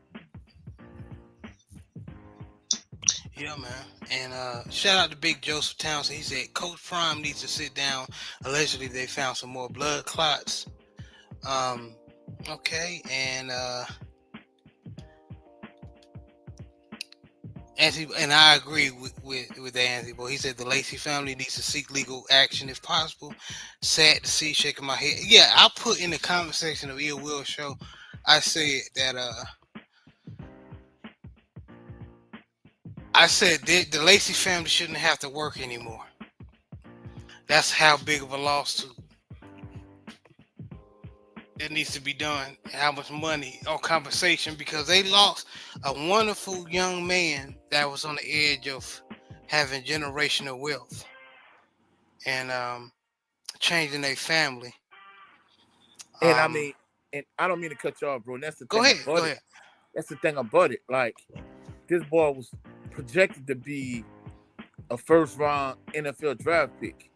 Yeah, man. And shout out to Big Joseph Townsend. He said Coach Prime needs to sit down. Allegedly, they found some more blood clots. Okay, and Anthony, and I agree with Anthony. Boy, he said the Lacey family needs to seek legal action if possible. Sad to see, shaking my head. Yeah, I put in the comment section of Ill Will Show. I said that the Lacey family shouldn't have to work anymore. That's how big of a lawsuit that needs to be done. How much money or compensation, because they lost a wonderful young man that was on the edge of having generational wealth and changing their family. and I mean, and I don't mean to cut you off, bro. And that's the Go thing ahead, go about it. ahead. That's the thing about it. Like this boy was projected to be a first round NFL draft pick,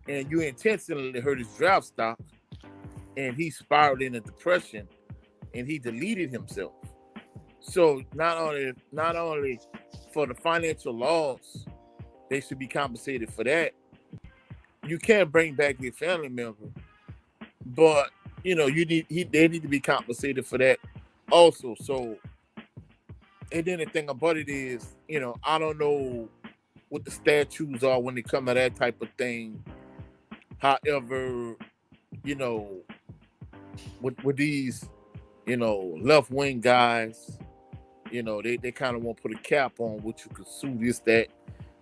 and you intentionally hurt his draft stock, and he spiraled into depression, and he deleted himself. So not only for the financial loss, they should be compensated for that. You can't bring back your family member, but they need to be compensated for that also. So, and then the thing about it is, I don't know what the statutes are when it comes to that type of thing. However, you know, with these, left wing guys, they kind of want to put a cap on what you could sue this, that,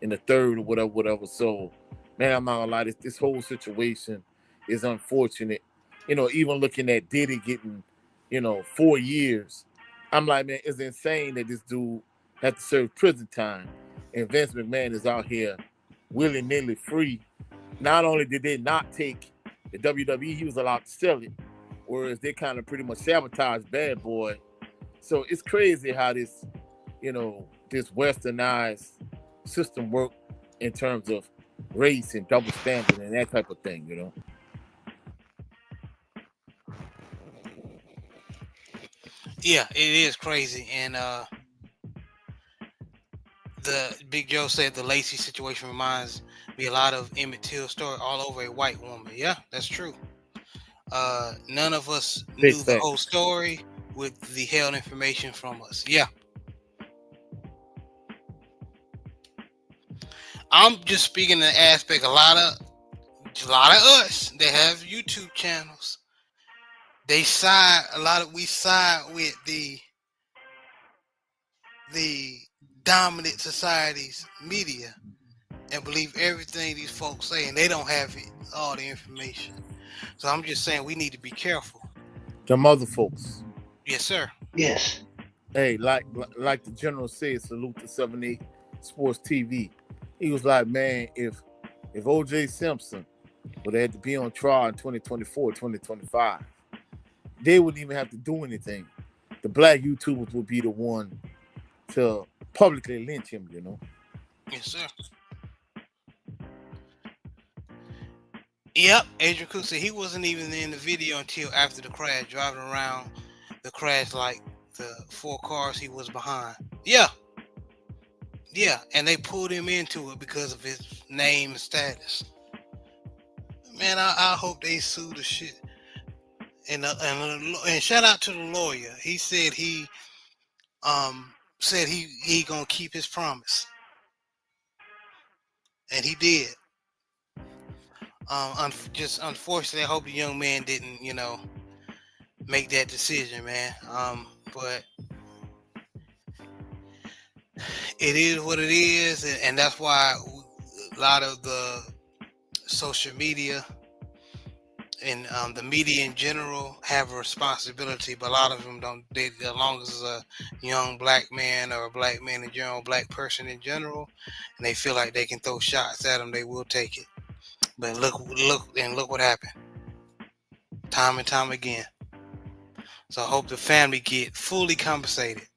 in the third or whatever. So, man, I'm not gonna lie, this whole situation is unfortunate. Even looking at Diddy getting 4 years. I'm like, man, it's insane that this dude had to serve prison time, and Vince McMahon is out here willy nilly free. Not only did they not take the WWE, he was allowed to sell it, whereas they kind of pretty much sabotaged Bad Boy. So it's crazy how this westernized system work in terms of race and double standard and that type of thing. Yeah, it is crazy. And the Big Joe said the Lacey situation reminds me a lot of Emmett Till's story all over a white woman. Yeah, that's true. None of us Big knew the fact. whole story with the held information from us. Yeah. I'm just speaking the aspect. A lot of us that have YouTube channels, we side with the dominant society's media and believe everything these folks say, and they don't have all the information. So I'm just saying we need to be careful. Them other folks. Yes, sir. Yes. Hey, like the general said, salute to 78 Sports TV. He was like, man, if O.J. Simpson would have had to be on trial in 2024, 2025, they wouldn't even have to do anything. The black YouTubers would be the one to publicly lynch him, Yes, sir. Yep, Adrian Cook said he wasn't even in the video until after the crash, driving around the crash like the 4 cars he was behind. Yeah, and they pulled him into it because of his name and status. Man, I hope they sue the shit. And shout out to the lawyer. He said he gonna keep his promise, and he did. Just unfortunately, I hope the young man didn't, make that decision, man. But it is what it is, and that's why a lot of the social media and the media in general have a responsibility, but a lot of them don't. As long as it's a young black man or a black man in general, black person in general, and they feel like they can throw shots at them, they will take it. But look what happened, time and time again. So I hope the family get fully compensated.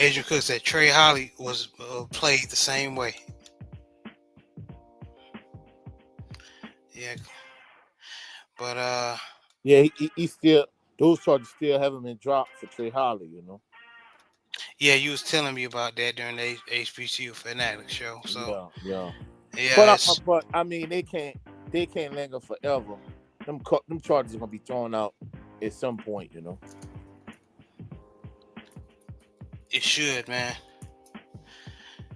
Adrian Cook said Trey Holly was played the same way. Yeah, but yeah, he still, those charges still haven't been dropped for Trey Holly, Yeah, you was telling me about that during the HBCU Fanatic show. So yeah. Yeah, But I mean, they can't linger forever. Them charges are gonna be thrown out at some point, It should, man.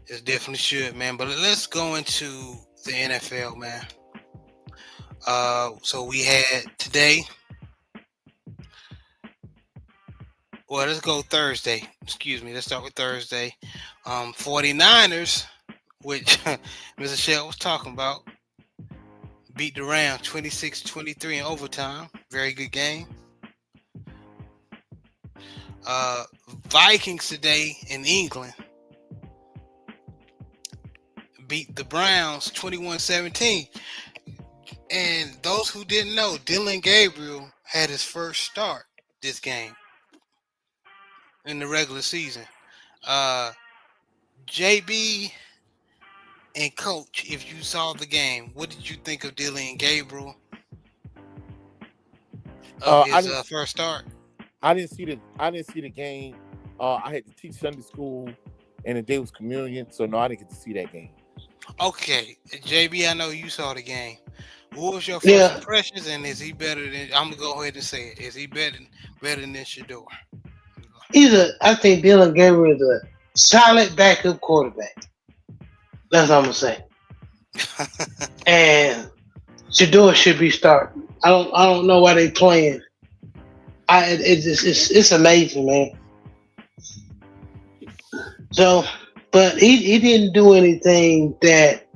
It definitely should, man. But let's go into the NFL, man. So we had today. Well, let's go Thursday. Excuse me. Let's start with Thursday. 49ers, which Mr. Shell was talking about, beat the Rams 26-23 in overtime. Very good game. Vikings today in England beat the Browns 21-17. And those who didn't know, Dylan Gabriel had his first start this game in the regular season. JB and Coach, if you saw the game, what did you think of Dylan Gabriel of his first start? I didn't see the game. I had to teach Sunday school, and the day was communion, so no, I didn't get to see that game. Okay, JB, I know you saw the game. What was your first impressions, and is he better than? I'm gonna go ahead and say it. Is he better than Shador? I think Dylan Gabriel is a solid backup quarterback. That's what I'm gonna say. And Shador should be starting. I don't know why they playing. It's amazing, man. So, but he didn't do anything that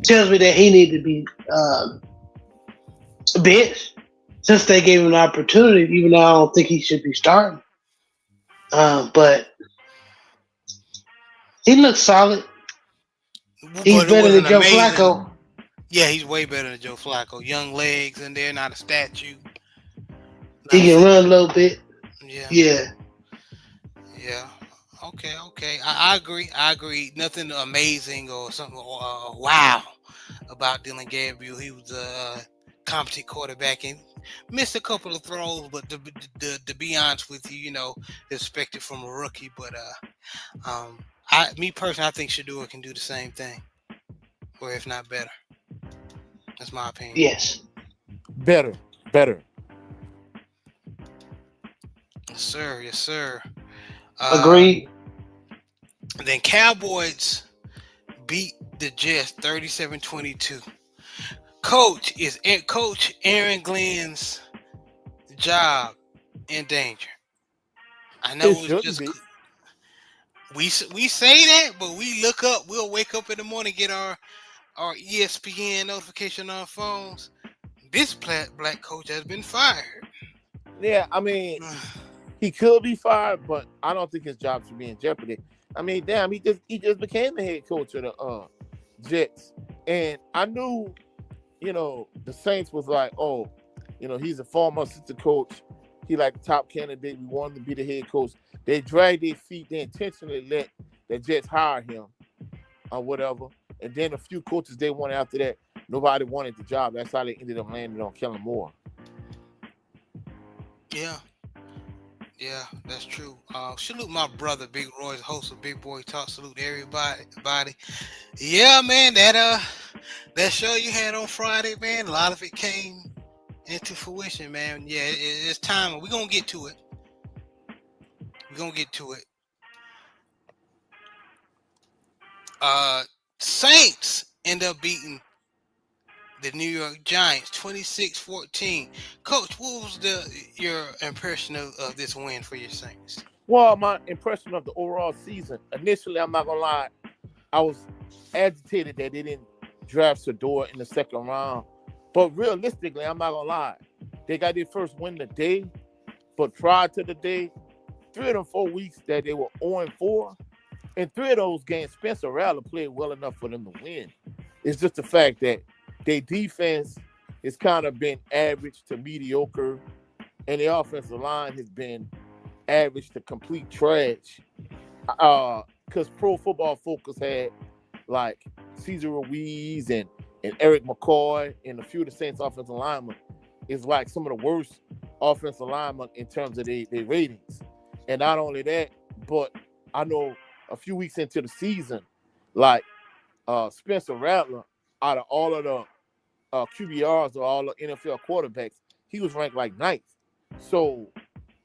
tells me that he need to be benched since they gave him an opportunity. Even though I don't think he should be starting, but he looks solid. He's But it better was than an Joe amazing. Flacco. Yeah, he's way better than Joe Flacco. Young legs in there, not a statue, He not a can super. run a little bit. Yeah, Yeah, yeah. Okay, okay. I agree. I agree. Nothing amazing or something wow about Dylan Gabriel. He was a competent quarterback and missed a couple of throws, but to be honest with you, expected from a rookie. But me personally, I think Shador can do the same thing, or if not better. That's my opinion. yes, Better, better. Yes, sir. Yes, sir. Uh, agreed. then Cowboys beat the Jets 37-22. Coach Aaron Glenn's job in danger? I It know it's shouldn't just be. we say that, but we look up. We'll wake up in the morning, get our ESPN notification on our phones. This black coach has been fired. Yeah, I mean, he could be fired, but I don't think his job should be in jeopardy. I mean, damn, he just became the head coach of the Jets, and I knew, the Saints was like, oh, he's a former assistant coach. He like the top candidate. We wanted to be the head coach. They dragged their feet. They intentionally let the Jets hire him or whatever. And then a few coaches they wanted after that, nobody wanted the job. That's how they ended up landing on Kellen Moore. Yeah, yeah, that's true. Salute my brother, Big Roy's host of Big Boy Talk. Salute everybody. Yeah, man, that show you had on Friday, man, a lot of it came into fruition, man. Yeah, it's time. We're gonna get to it. Saints end up beating the New York Giants 26-14. Coach, what was your impression of this win for your Saints? Well, my impression of the overall season, initially, I'm not going to lie, I was agitated that they didn't draft Shador in the second round. But realistically, I'm not going to lie, they got their first win today. But prior to the day, 3 of them 4 weeks that they were 0-4, in 3 of those games, Spencer Rattler played well enough for them to win. It's just the fact that their defense has kind of been average to mediocre, and the offensive line has been average to complete trash. Because Pro Football Focus had like Cesar Ruiz and Eric McCoy and a few of the Saints offensive linemen is like some of the worst offensive linemen in terms of their ratings. And not only that, but I know a few weeks into the season, like Spencer Rattler, out of all of the QBRs or all the NFL quarterbacks, he was ranked like 9th. So,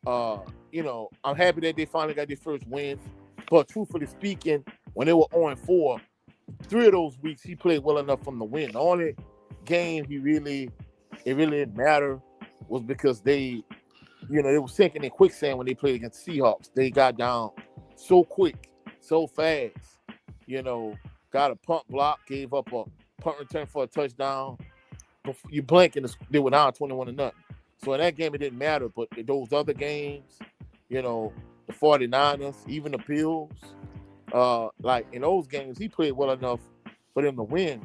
I'm happy that they finally got their first win. But truthfully speaking, when they were 0-4, 3 of those weeks he played well enough from the win. The only game it really didn't matter was because they were sinking in quicksand when they played against Seahawks. They got down so quick, so fast. Got a punt block, gave up a punt return for a touchdown. You blink and they were down 21-0. So in that game it didn't matter, but in those other games, the 49ers, even the Bills, like in those games, he played well enough for them to win.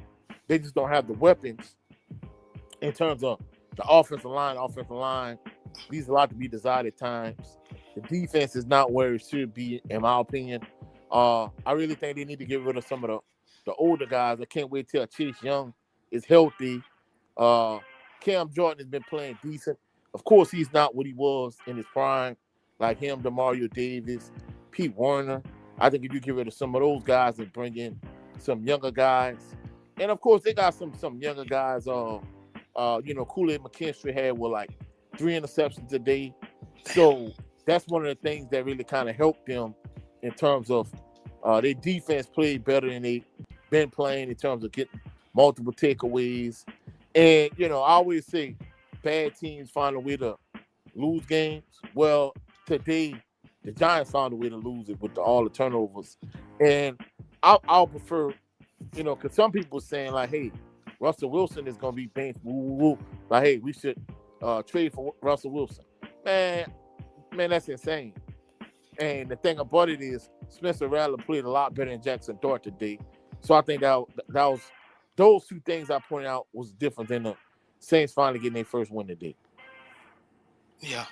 They just don't have the weapons in terms of the offensive line. Leaves a lot to be desired at times. The defense is not where it should be, in my opinion. I really think they need to get rid of some of the older guys. I can't wait till Chase Young is healthy. Cam Jordan has been playing decent. Of course, he's not what he was in his prime, like him, DeMario Davis, Pete Werner. I think if you get rid of some of those guys and bring in some younger guys, and of course they got some younger guys. Kool-Aid McKinstry had like 3 interceptions today, so that's one of the things that really kind of helped them in terms of their defense played better than they've been playing in terms of getting multiple takeaways. And I always say bad teams find a way to lose games. Well, today the Giants found a way to lose it with all the turnovers, and I'll prefer Because some people saying like, hey, Russell Wilson is gonna be benched. Woo, woo, woo. Like, hey, we should trade for Russell Wilson. Man, that's insane. And the thing about it is, Spencer Rattler played a lot better than Jackson Dart today. So I think that was those two things I pointed out was different than the Saints finally getting their first win today. Yeah.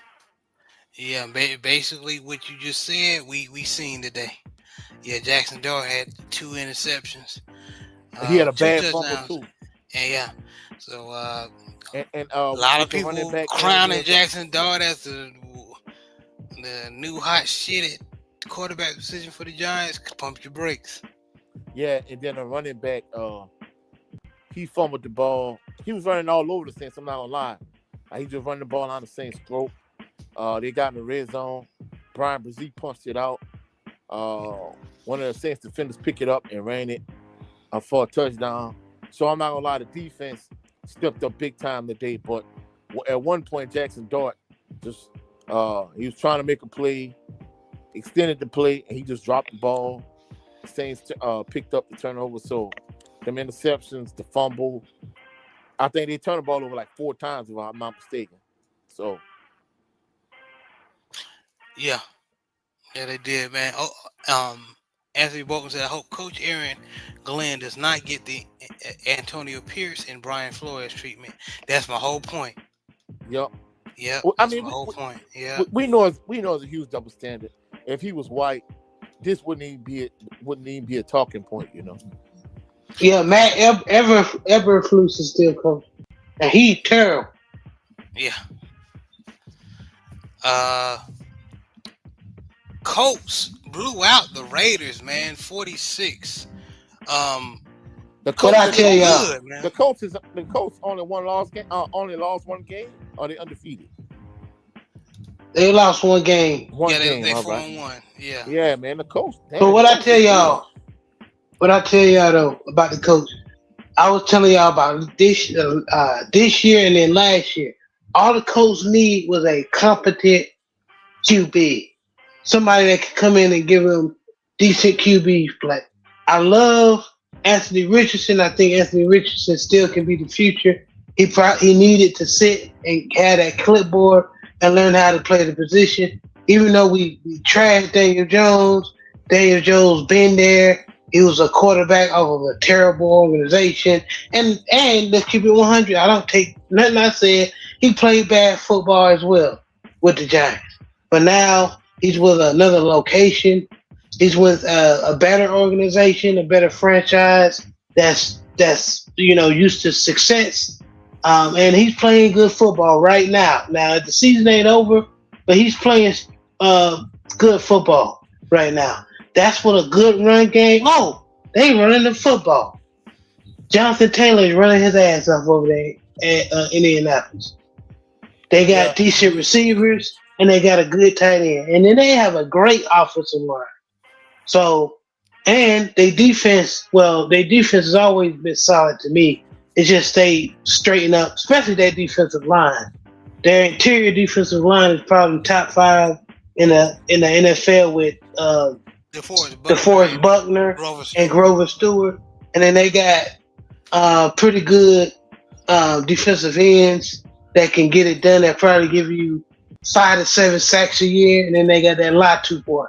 Yeah, basically what you just said, we seen today. Yeah, Jackson Dart had 2 interceptions, He had a 2 bad fumble touchdowns, too. and yeah, so And a lot of with the running people back crowning Jackson Dart as the new hot shit at quarterback position for the Giants. Pump your brakes. Yeah, and then a running back, he fumbled the ball. He was running all over the Saints. I'm not gonna lie. He just running the ball on the Saints' throat. They got in the red zone. Brian Brzee punched it out. One of the Saints defenders picked it up and ran it for a touchdown. So I'm not gonna lie, the defense stepped up big time today. But at one point, Jackson Dart just he was trying to make a play, extended the play, and he just dropped the ball. The Saints picked up the turnover. So them interceptions, the fumble. I think they turned the ball over like 4 times, if I'm not mistaken. So Yeah, they did, man. Anthony Bolton said, "I hope Coach Aaron Glenn does not get the Antonio Pierce and Brian Flores treatment." That's my whole point. Yep. Yeah, Well, that's my whole point. Yeah, we know it's a huge double standard. If he was white, this wouldn't even be a talking point, Yeah, Matt Eberflus is still coaching, and he terrible. yeah. Colts blew out the Raiders, man, 46. The What I tell y'all, good, man. The Colts only lost one game, or they undefeated. they lost one game. They all 4-1. Yeah. Yeah, man, the Colts. But what I tell y'all though about the coach, I was telling y'all about this year and then last year. All the coach need was a competent QB, somebody that could come in and give him decent QB play. I love Anthony Richardson. I think Anthony Richardson still can be the future. He needed to sit and have that clipboard and learn how to play the position. Even though we trashed Daniel Jones been there. He was a quarterback of a terrible organization. And let's keep it 100. I don't take nothing I said. He played bad football as well with the Giants. But now he's with another location. He's with a better organization, a better franchise that's used to success. And he's playing good football right now. Now the season ain't over, but he's playing good football right now. That's what a good run game. Oh, they running the football. Jonathan Taylor is running his ass off over there at Indianapolis. They got decent receivers and they got a good tight end, and then they have a great offensive line. So, and their defense has always been solid to me. It's just they straighten up, especially that defensive line. Their interior defensive line is probably top 5 in the NFL with DeForest Buckner and Grover Stewart, and then they got pretty good defensive ends that can get it done. That probably give you 5 to 7 sacks a year, and then they got that Latu boy.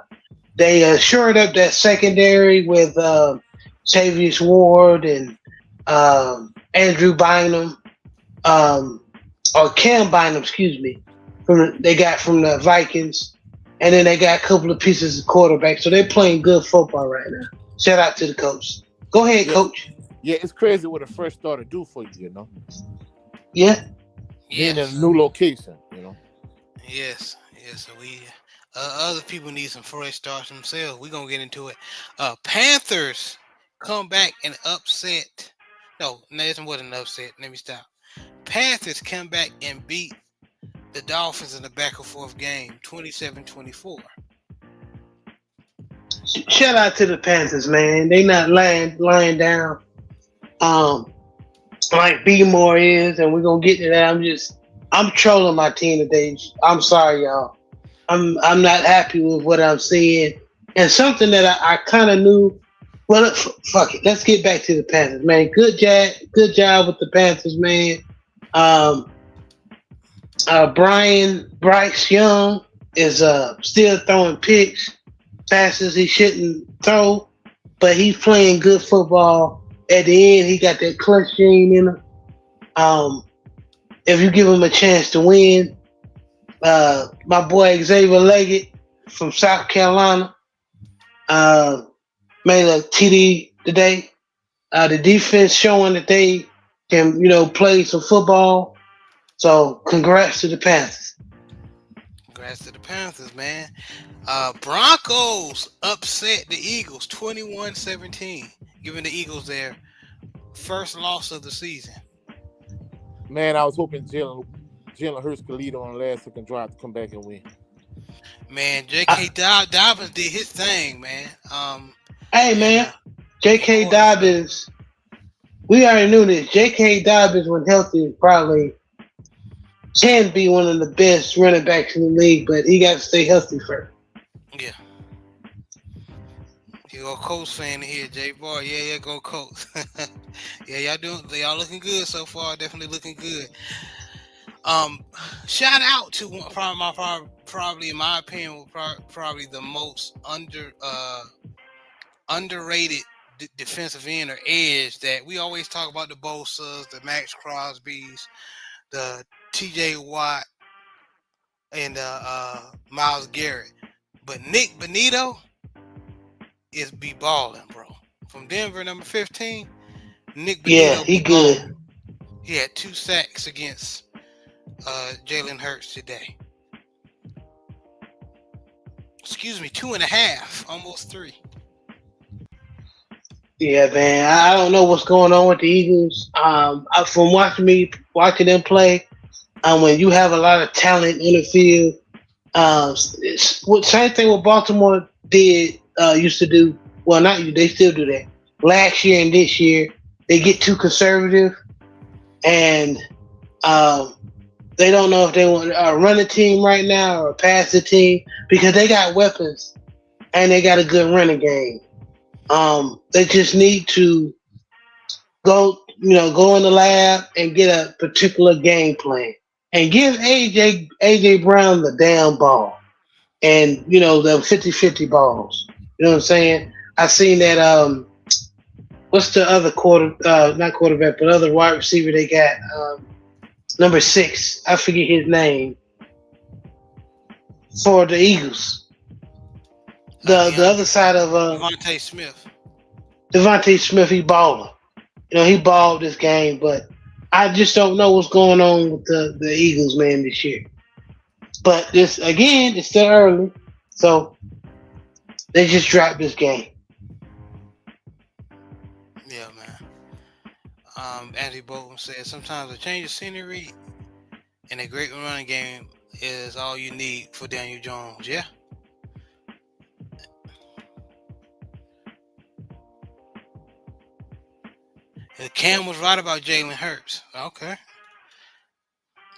They shored up that secondary with Tavius Ward and Andrew Bynum, or Cam Bynum, excuse me. They got from the Vikings, and then they got a couple of pieces of quarterback. So they're playing good football right now. Shout out to the coach. Go ahead, coach. Yeah, it's crazy what a fresh starter do for you, Yeah. Being in a new location, Yes. So we other people need some fresh starts themselves. We're gonna get into it. Panthers come back and upset. No, this wasn't an upset. Let me stop. Panthers come back and beat the Dolphins in the back and forth game, 27-24. Shout out to the Panthers, man. They not lying down. Like B Moore is, and we're gonna get to that. I'm trolling my team today. I'm sorry, y'all. I'm not happy with what I'm seeing. And something that I kind of knew Well, fuck it. Let's get back to the Panthers, man. Good job with the Panthers, man. Um, Bryce Young is still throwing picks, passes he shouldn't throw, but he's playing good football. At the end, he got that clutch gene in him. Um, if you give him a chance to win, my boy Xavier Leggett from South Carolina uh, made a TD today. The defense showing that they can, play some football. So congrats to the Panthers. Congrats to the Panthers, man. Broncos upset the Eagles 21-17, giving the Eagles their first loss of the season. Man, I was hoping Jalen Hurts could lead on the last second drive to come back and win. Man, J.K. Dobbins did his thing, man. Hey, man, J.K. Dobbins, we already knew this. J.K. Dobbins, when healthy, probably can be one of the best running backs in the league, but he got to stay healthy first. Yeah. You go Colts fan here, J Boy. Yeah, go Colts. Yeah, y'all looking good so far. Definitely looking good. Shout out to probably in my opinion, probably the most underrated defensive end or edge that we always talk about, the Bosa's, the Max Crosby's, the T.J. Watt, and Myles Garrett. But Nick Bonito is be balling, bro. From Denver, number 15, Nick Bonito. Yeah, he good. He had 2 sacks against Jalen Hurts today. Excuse me, 2.5, almost 3. Yeah, man. I don't know what's going on with the Eagles. From watching them play, when you have a lot of talent in the field, same thing what Baltimore used to do. Well, not you. They still do that. Last year and this year, they get too conservative, and they don't know if they want to run a team right now or pass the team because they got weapons and they got a good running game. They just need to go in the lab and get a particular game plan and give AJ Brown the damn ball and the 50-50 balls. You know what I'm saying? I seen that. What's the other not quarterback, but other wide receiver they got? Number 6, I forget his name, for the Eagles. The other side of Devontae Smith. Devontae Smith, he balling. He balled this game, but I just don't know what's going on with the Eagles, man, this year. But this again, it's still early, so they just dropped this game. Yeah, man. Andy Bolton said sometimes a change of scenery and a great running game is all you need for Daniel Jones. Yeah. And Cam was right about Jalen Hurts. Okay.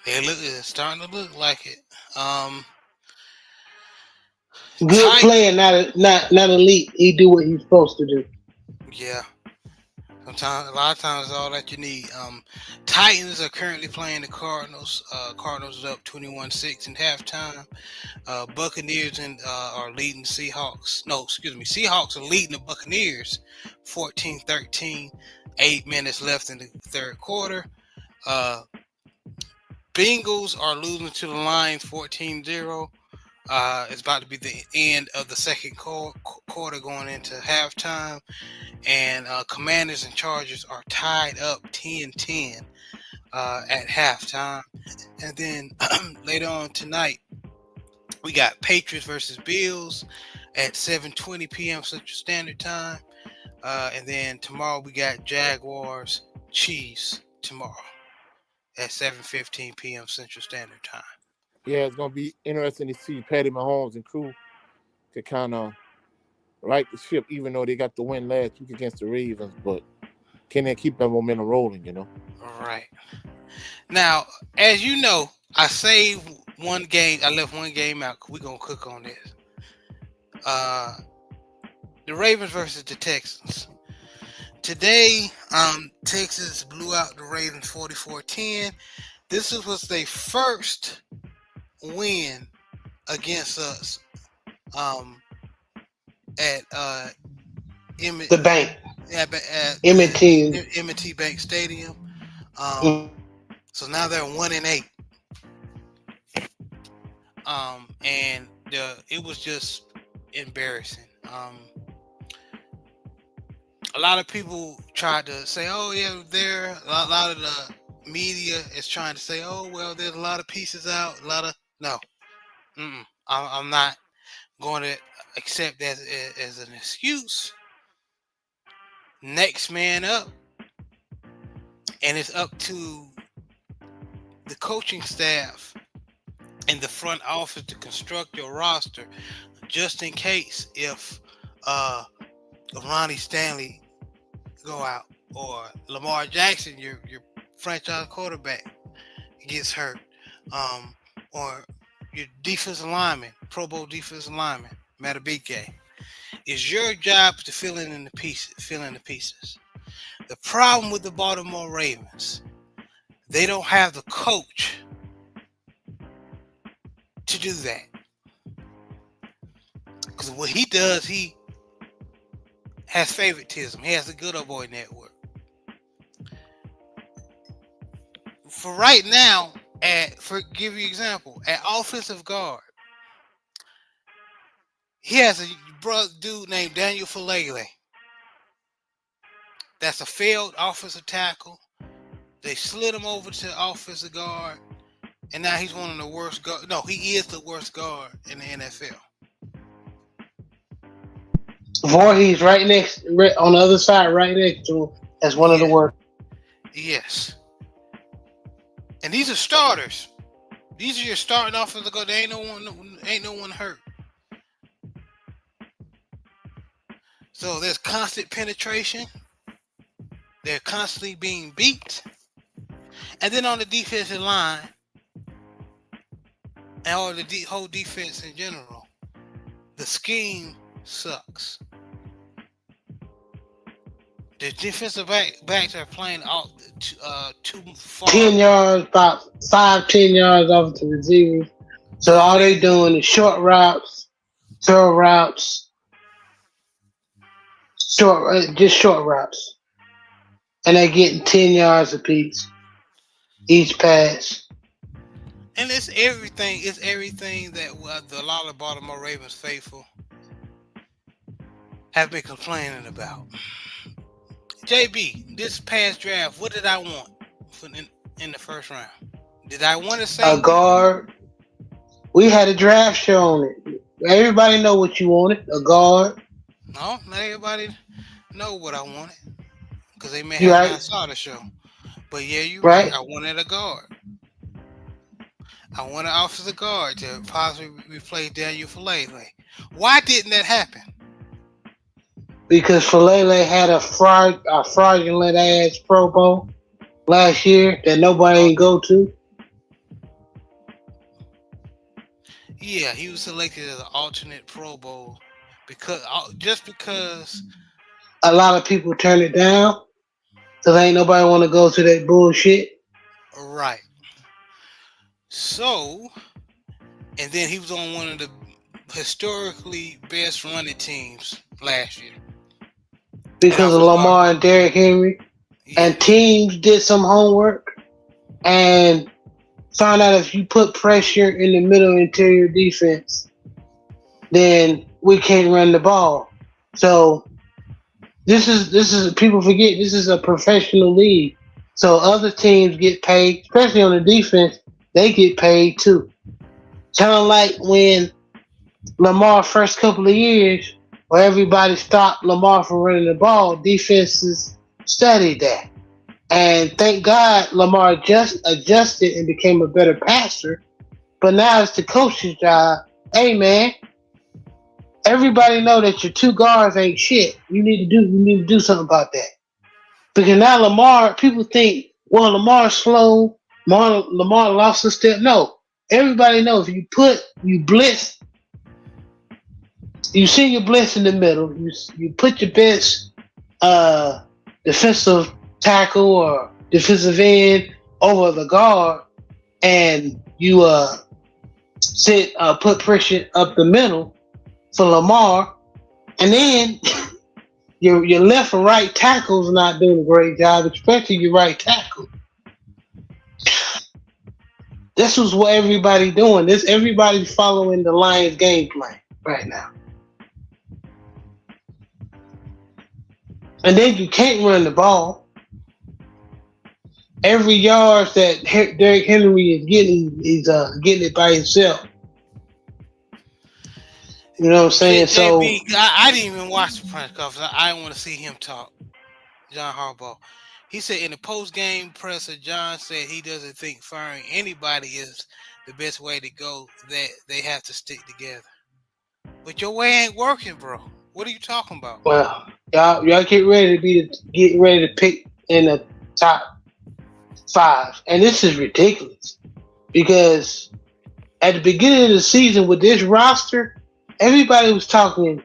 It's starting to look like it. Good player, not elite. He do what he's supposed to do. Yeah. Sometimes, a lot of times, it's all that you need. Titans are currently playing the Cardinals. Cardinals are up 21-6 in halftime. Buccaneers are leading Seahawks. No, excuse me. Seahawks are leading the Buccaneers 14-13. 8 minutes left in the third quarter. Bengals are losing to the Lions 14-0. It's about to be the end of the second quarter going into halftime. And Commanders and Chargers are tied up 10-10 at halftime. And then later on tonight, we got Patriots versus Bills at 7:20 p.m. Central Standard Time. And then tomorrow we got Jaguars Chiefs tomorrow at 7:15 p.m. Central Standard Time. Yeah, it's going to be interesting to see Patty Mahomes and crew to kind of right the ship, even though they got the win last week against the Ravens. But can they keep that momentum rolling, All right. Now, as you know, I saved one game. I left one game out. We're going to cook on this. The The Ravens versus the Texans. Today, Texas blew out the Ravens 44-10. This was their first win against us at The bank. at M&T. M&T Bank Stadium. Mm. So now they're 1-8. And it was just embarrassing. A lot of people tried to say, "Oh yeah, a lot of the media is trying to say, oh well, there's a lot of pieces out, a lot of no, I'm not going to accept that as an excuse. Next man up, and it's up to the coaching staff and the front office to construct your roster just in case if Ronnie Stanley go out or Lamar Jackson, your franchise quarterback, gets hurt, or your defensive lineman, Pro Bowl defensive lineman, Matabike. It's your job to fill in the pieces. The problem with the Baltimore Ravens, they don't have the coach to do that. Because what he does, he has favoritism. He has the good old boy network. For right now, give you an example, at offensive guard, he has a dude named Daniel Falele. That's a failed offensive tackle. They slid him over to offensive guard, and now he's one of the worst guard. No, he is the worst guard in the NFL. Voorhees right on the other side, right next to him, as one of the worst. Yes. And these are starters. These are your starting offensive guard. There ain't no one hurt. So there's constant penetration. They're constantly being beat. And then on the defensive line, or the whole defense in general, the scheme sucks. The defensive backs are playing too far. 10 yards, about 5-10 yards off the receiver. So all they doing is short routes, throw routes, just short routes. And they're getting 10 yards apiece, each pass. And it's everything that a lot of Baltimore Ravens faithful have been complaining about. JB, this past draft, what did I want in the first round? Did I want to say a guard? We had a draft show on it. Everybody know what you wanted. A guard. No, not everybody know what I wanted because they may have not saw the show. But yeah, you're right. I wanted a guard. I wanted an offensive guard to possibly replace Daniel Falele. Why didn't that happen? Because Falele had a fraudulent ass Pro Bowl last year that nobody ain't go to. Yeah, he was selected as an alternate Pro Bowl because a lot of people turn it down because ain't nobody want to go to that bullshit. Right. So, and then he was on one of the historically best running teams last year. Because of Lamar and Derrick Henry. Yeah. And teams did some homework and found out if you put pressure in the middle interior defense, then we can't run the ball. So this is people forget this is a professional league. So other teams get paid, especially on the defense, they get paid too. Kind of like when Lamar first couple of years, where everybody stopped Lamar from running the ball, defenses studied that. And thank God Lamar just adjusted and became a better passer. But now it's the coach's job. Hey man, everybody know that your two guards ain't shit. You need to do something about that. Because now Lamar, people think, well, Lamar's slow. Lamar lost a step. No. Everybody knows if you blitz You see your blitz in the middle. You put your best uh, defensive tackle or defensive end over the guard, and you put pressure up the middle for Lamar, and then your left and right tackles not doing a great job, especially your right tackle. This was what everybody doing. Everybody's following the Lions game plan right now. And then you can't run the ball. Every yard that Derrick Henry is getting, he's getting it by himself. You know what I'm saying? JB, I didn't even watch the press conference. I didn't want to see him talk. John Harbaugh. He said in the post-game presser, John said he doesn't think firing anybody is the best way to go, that they have to stick together. But your way ain't working, bro. What are you talking about? Well, y'all get ready to pick in the top 5. And this is ridiculous. Because at the beginning of the season with this roster, everybody was talking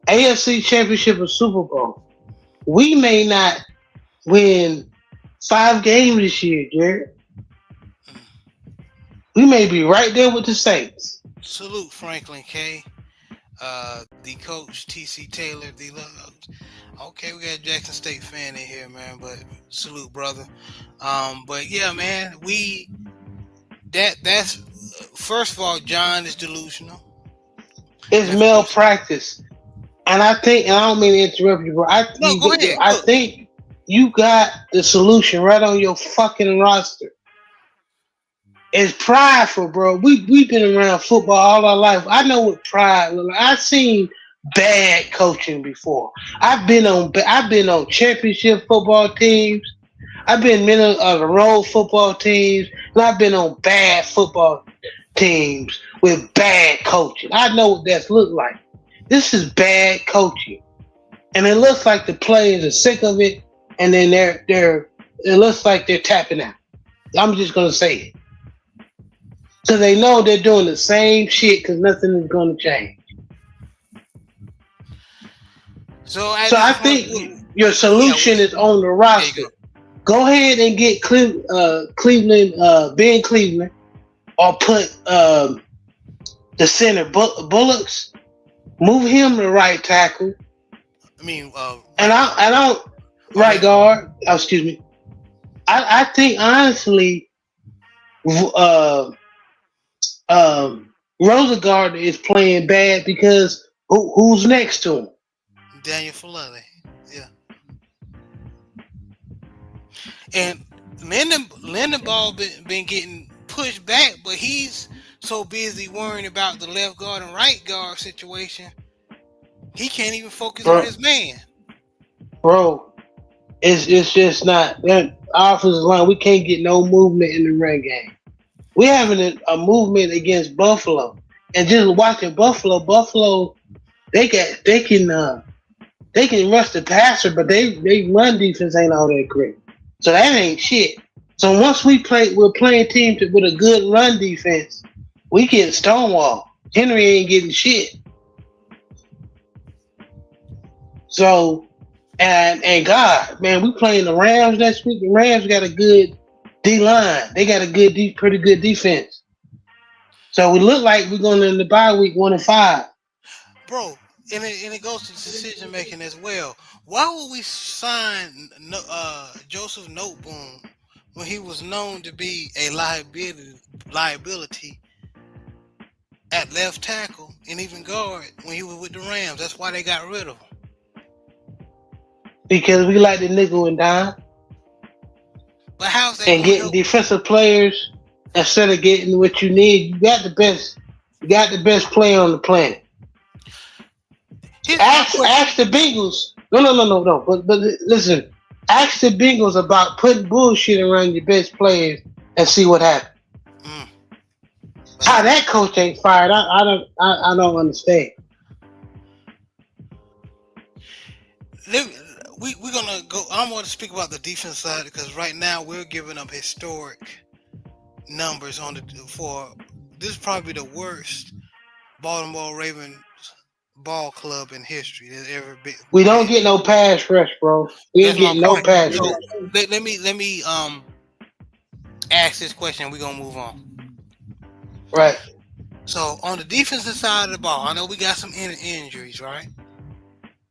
AFC Championship or Super Bowl. We may not win 5 games this year, Jared. We may be right there with the Saints. Salute Franklin K. The coach TC Taylor. Okay, we got a Jackson State fan in here, man. But salute, brother. But yeah, man, that's first of all, John is delusional. It's malpractice. And I don't mean to interrupt you, bro. Go ahead. I think you got the solution right on your fucking roster. It's prideful, bro. We've been around football all our life. I know what pride looks like. I've seen bad coaching before. I've been on championship football teams. I've been on road football teams, and I've been on bad football teams with bad coaching. I know what that's looked like. This is bad coaching, and it looks like the players are sick of it, and then it looks like they're tapping out. I'm just gonna say it, because they know they're doing the same shit because nothing is gonna change. So I think your solution is on the roster. Go ahead and get Cleveland, Ben Cleveland, or put the center Bullocks. Move him to right tackle. I mean, right guard. Excuse me. I think honestly, Rosengarten is playing bad because who's next to him? Daniel Filoni. Yeah. And Lindenball been getting pushed back, but he's so busy worrying about the left guard and right guard situation, he can't even focus on his man. Bro, it's just not that offensive line. We can't get no movement in the run game. We having a movement against Buffalo, and just watching Buffalo, they can rush the passer, but they run defense ain't all that great. So that ain't shit. So once we're playing teams with a good run defense, we get stonewall. Henry ain't getting shit. So, and God, man, we playing the Rams next week. The Rams got a good D-line. They got a pretty good defense. So we look like we're going in the bye week 1-5. Bro, and it goes to decision making as well. Why would we sign Joseph Noteboom when he was known to be a liability at left tackle and even guard when he was with the Rams? That's why they got rid of him. Because we like the nickel and dime. But how's that? And getting defensive players instead of getting what you need. You got the best player on the planet. Ask the Bengals. No. But listen, ask the Bengals about putting bullshit around your best players and see what happens. How that coach ain't fired, I don't understand. We're gonna go. I'm going to speak about the defense side because right now we're giving up historic numbers for this is probably the worst Baltimore Ravens ball club in history that ever been. We don't get no pass rush, bro. We ain't That's my getting no point. pass So rush. let me ask this question. We're gonna move on. Right. So on the defensive side of the ball, I know we got some injuries, right?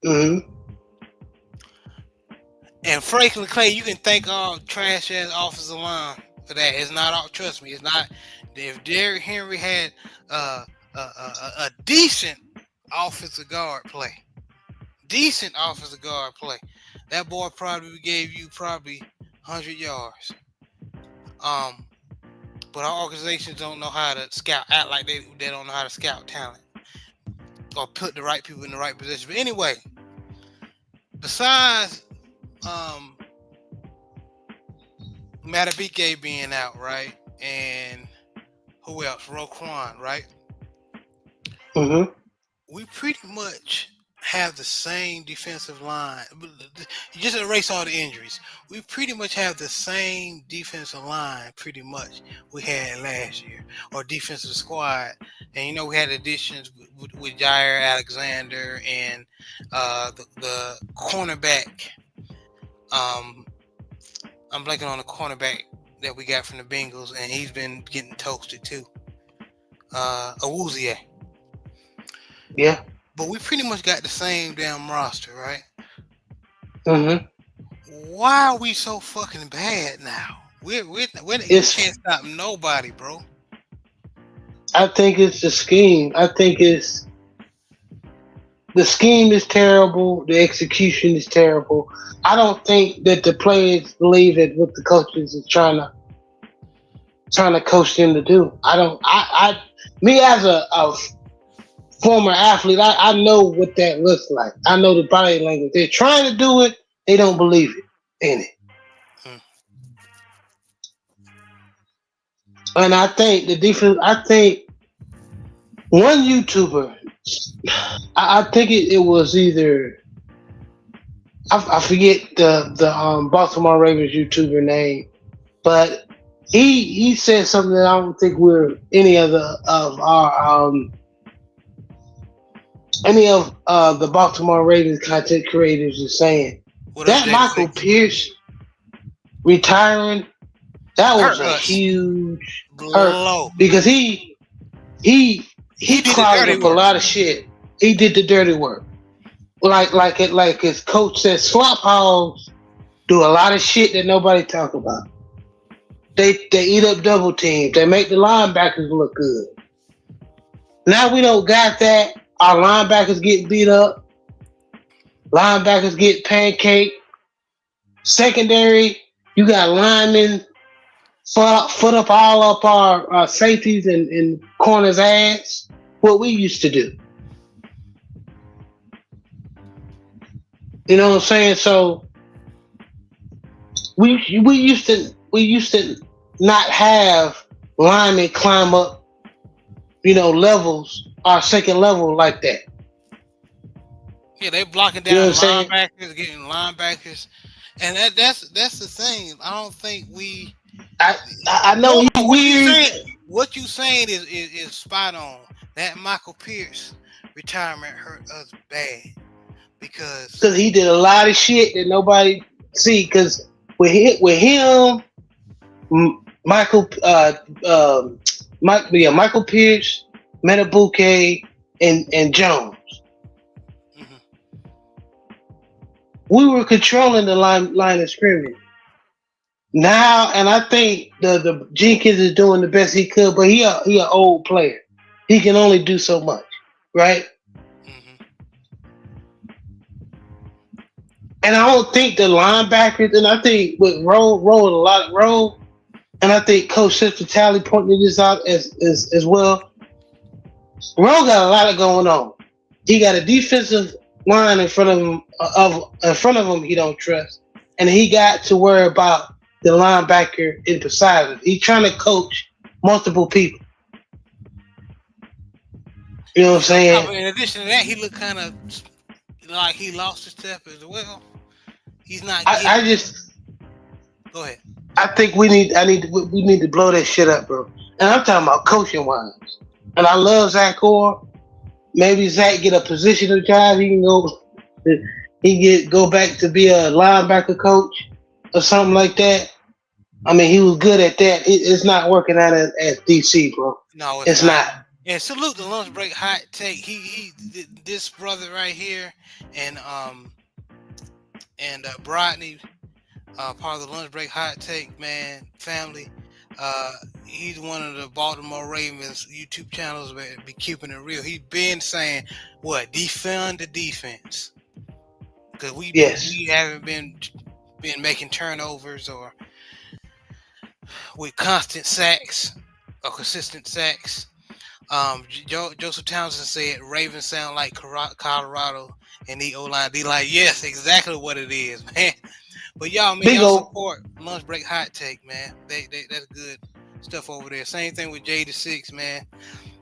Mm-hmm. And Franklin Clay, you can thank our trash ass offensive line for that. It's not all. Trust me, it's not. If Derrick Henry had a decent offensive guard play, that boy probably gave you probably 100 yards. But our organizations don't know how to scout. Act like they don't know how to scout talent or put the right people in the right position. But anyway, besides Matabike being out, right? And who else? Roquan, right? Mm-hmm. We pretty much have the same defensive line. You just erase all the injuries. We pretty much have the same defensive line, pretty much, we had last year, or defensive squad. And you know, we had additions with Jair Alexander and the cornerback. I'm blanking on the cornerback that we got from the Bengals, and he's been getting toasted too. Awuzie. Yeah. But we pretty much got the same damn roster, right? Mm-hmm. Why are we so fucking bad now? We can't stop nobody, bro. I think it's the scheme. I think it's the scheme is terrible. The execution is terrible. I don't think that the players believe that what the coaches is trying to coach them to do. I don't. Me as a former athlete, I know what that looks like. I know the body language. They're trying to do it. They don't believe it in it. And I think the defense. I think one YouTuber. I think it was either. I forget the Baltimore Ravens YouTuber name, but he said something that I don't think we're any of our any of the Baltimore Ravens content creators is saying. That Michael Pierce retiring, that was a huge blow because he clogged up a lot of shit. He did the dirty work. Like his coach said, slop hogs do a lot of shit that nobody talk about. They eat up double teams. They make the linebackers look good. Now we don't got that. Our linebackers get beat up. Linebackers get pancaked. Secondary, you got linemen foot up all up our safeties and corners' ass. What we used to do. You know what I'm saying? So we used to not have linemen climb up, levels, our second level like that. Yeah, they blocking down linebackers, getting linebackers, and that's the thing. I don't think we. I know he's weird. What you saying is spot on. That Michael Pierce retirement hurt us bad because he did a lot of shit that nobody see. Because with him, Michael Pierce, Metabuke, and Jones. Mm-hmm. We were controlling the line of scrimmage. Now, and I think the Jenkins is doing the best he could, but he an old player. He can only do so much, right? Mm-hmm. And I don't think the linebackers, and I think with Rowe, and I think Coach Tally pointed this out as well. Rowe got a lot of going on. He got a defensive line in front of him he don't trust, and he got to worry about the linebacker in beside him. He's trying to coach multiple people. You know what I'm saying? In addition to that, he looked kind of like he lost his step as well. He's not. I just go ahead. I think we need to blow that shit up, bro. And I'm talking about coaching wise. And I love Zach Orr, maybe Zach get a positional job. He can go. He get go back to be a linebacker coach or something like that. I mean, he was good at that. It's not working out at DC, bro. No, it's It's not. not. And salute the lunch break hot take. This brother right here, and Brodney, part of the lunch break hot take, man, family. He's one of the Baltimore Ravens YouTube channels that be keeping it real. He's been saying, "What defund the defense?" Because Yes. we haven't been making turnovers or with constant sacks or consistent sacks. Joseph Townsend said Ravens sound like Colorado and the O-line. Be like, yes, exactly what it is, man. But y'all, man, Big y'all O. support Lunch Break Hot Take, man. They that's good stuff over there. Same thing with J6, man.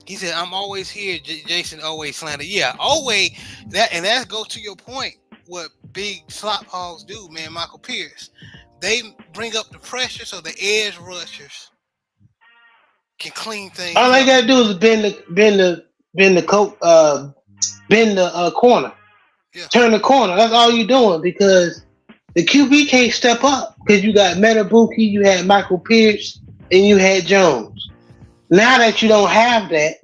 He said, I'm always here. Jason always slander. Yeah, always. That goes to your point. What big slop hogs do, man. Michael Pierce, they bring up the pressure so the edge rushers can clean All things they up. gotta do is bend the corner, Yeah, turn the corner. That's all you're doing because the QB can't step up because you got Metabuki, you had Michael Pierce, and you had Jones. Now that you don't have that,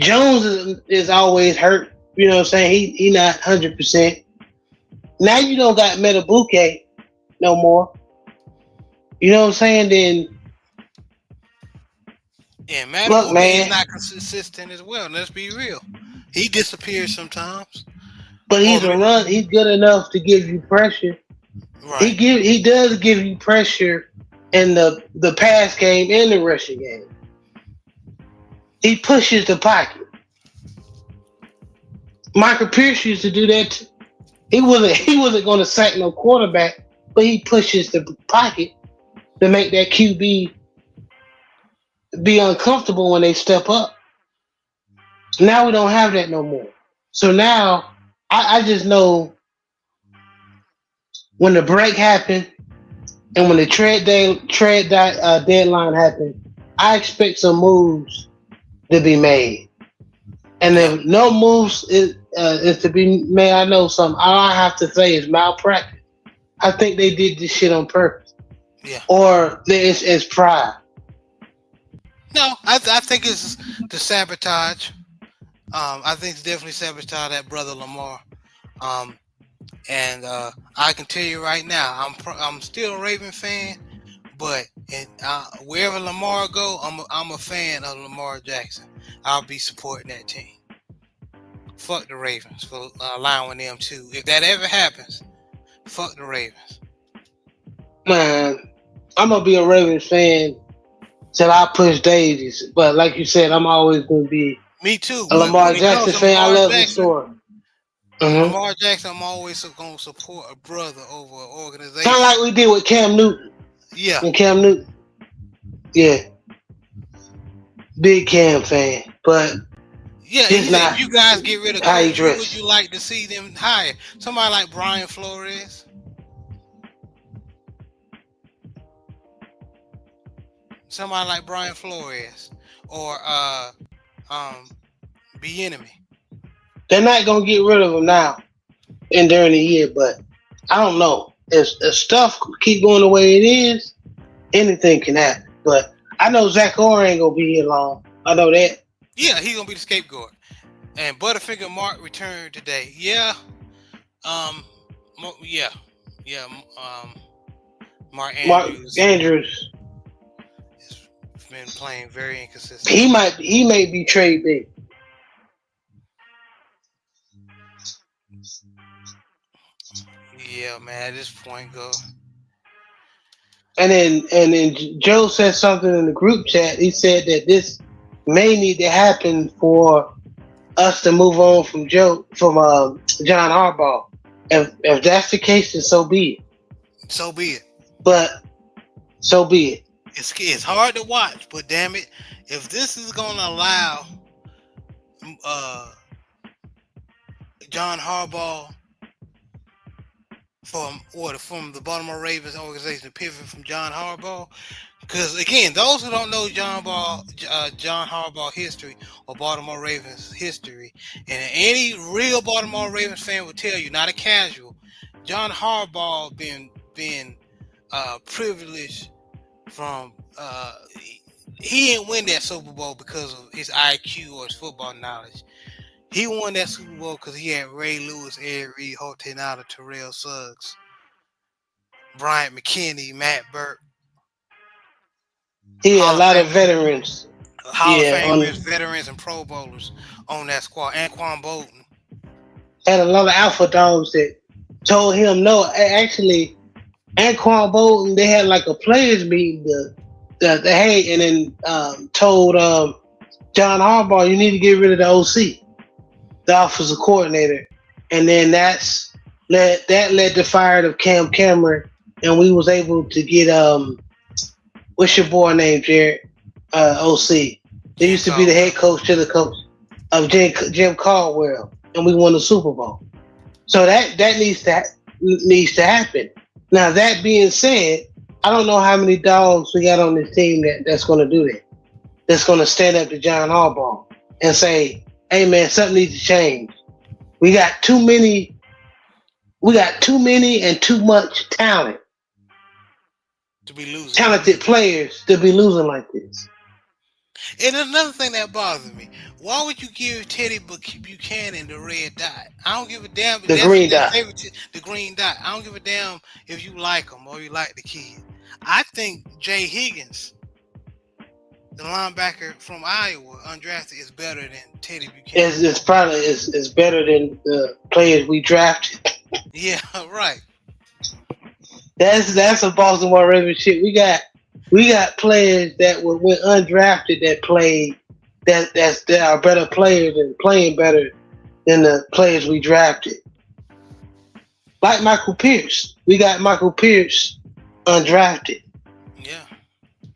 Jones is always hurt. You know what I'm saying? He not 100%. Now you don't got Metabuke no more. You know what I'm saying? Then and look, Matabuke is man. not consistent as well. Let's be real. He disappears sometimes. But Or he's a run. He's good enough to give you pressure. right. He does give you pressure in the pass game and the rushing game. He pushes the pocket. Michael Pierce used to do that too. He wasn't going to sack no quarterback, but he pushes the pocket to make that QB be uncomfortable when they step up. Now we don't have that no more. So now I just know when the break happened and when the deadline happened, I expect some moves to be made. And Yeah. if no moves is to be made, I know something. All I have to say is malpractice. I think they did this shit on purpose, Yeah. or it's pride. No, I think it's the sabotage. I think it's definitely sabotage that brother Lamar. Um, and I can tell you right now, I'm still a Raven fan, but wherever Lamar go, I'm a fan of Lamar Jackson. I'll be supporting that team. Fuck the Ravens for allowing them to. If that ever happens, fuck the Ravens. Man, I'm gonna be a Ravens fan till I push daisies. But like you said, I'm always gonna be Me too. a When Lamar it comes Jackson to fan. I Lamar love his Jackson, story. Mm-hmm. I'm always going to support a brother over an Kind of organization. like we did with Cam Newton. Yeah. And Cam Newton, yeah, big Cam fan, but Yeah, he just said not if you guys get rid of how he Coach, who would dressed. you like to see them hire? Somebody like Brian Flores, or um Enemy. They're not gonna get rid of him now and during the year, but I don't know. If stuff keep going the way it is, anything can happen. But I know Zach Orr ain't gonna be here long. I know that. Yeah, he's gonna be the scapegoat. And Butterfinger Mark returned today. Yeah, um, yeah, yeah. Mark Mark Andrews Andrews, has been playing very inconsistent. he may be trade big. Yeah, man. At this point, go. And then Joe said something in the group chat. He said that this may need to happen for us to move on from John Harbaugh. If that's the case, then so be it. So be it. But so be it. It's hard to watch, but damn it, if this is gonna allow uh John Harbaugh from the Baltimore Ravens organization to pivot from John Harbaugh Because again, those who don't know John Harbaugh history or Baltimore Ravens history, and any real Baltimore Ravens fan will tell you, not a casual, John Harbaugh been privileged from he didn't win that Super Bowl because of his IQ or his football knowledge. He won that Super Bowl because he had Ray Lewis, Ed Reed, Holt Tenada, Terrell Suggs, Bryant McKinney, Matt Burke, He had a Hall of lot of Famers, veterans. Hall of Yeah, Famers, veterans, and Pro Bowlers on that squad. Anquan Bolton. had a lot of alpha dogs that told him no. Actually, Anquan Bolton, they had like a players meeting. The hey, and then told John Harbaugh, you need to get rid of the OC, the offensive coordinator, and then that led to fire of Cam Cameron, and we was able to get what's your boy name, Jared? OC. They used to be the head coach to the coach of Jim Caldwell, and we won the Super Bowl. So that needs to happen. Now that being said, I don't know how many dogs we got on this team that's going to do that. That's going to stand up to John Harbaugh and say, "Hey man, something needs to change. We got too many. We got too many and too much talent, To be losing. talented players to be losing like this." And another thing that bothers me, why would you give Teddy Buchanan the red dot? I don't give a damn. The green dot. The green dot. I don't give a damn if you like him or you like the kid. I think Jay Higgins, the linebacker from Iowa, undrafted, is better than Teddy Buchanan. It's probably it's better than the players we drafted. Yeah, right. That's a Baltimore Ravens shit. We got players that went undrafted that played that are better players and playing better than the players we drafted. Like Michael Pierce. We got Michael Pierce undrafted. Yeah.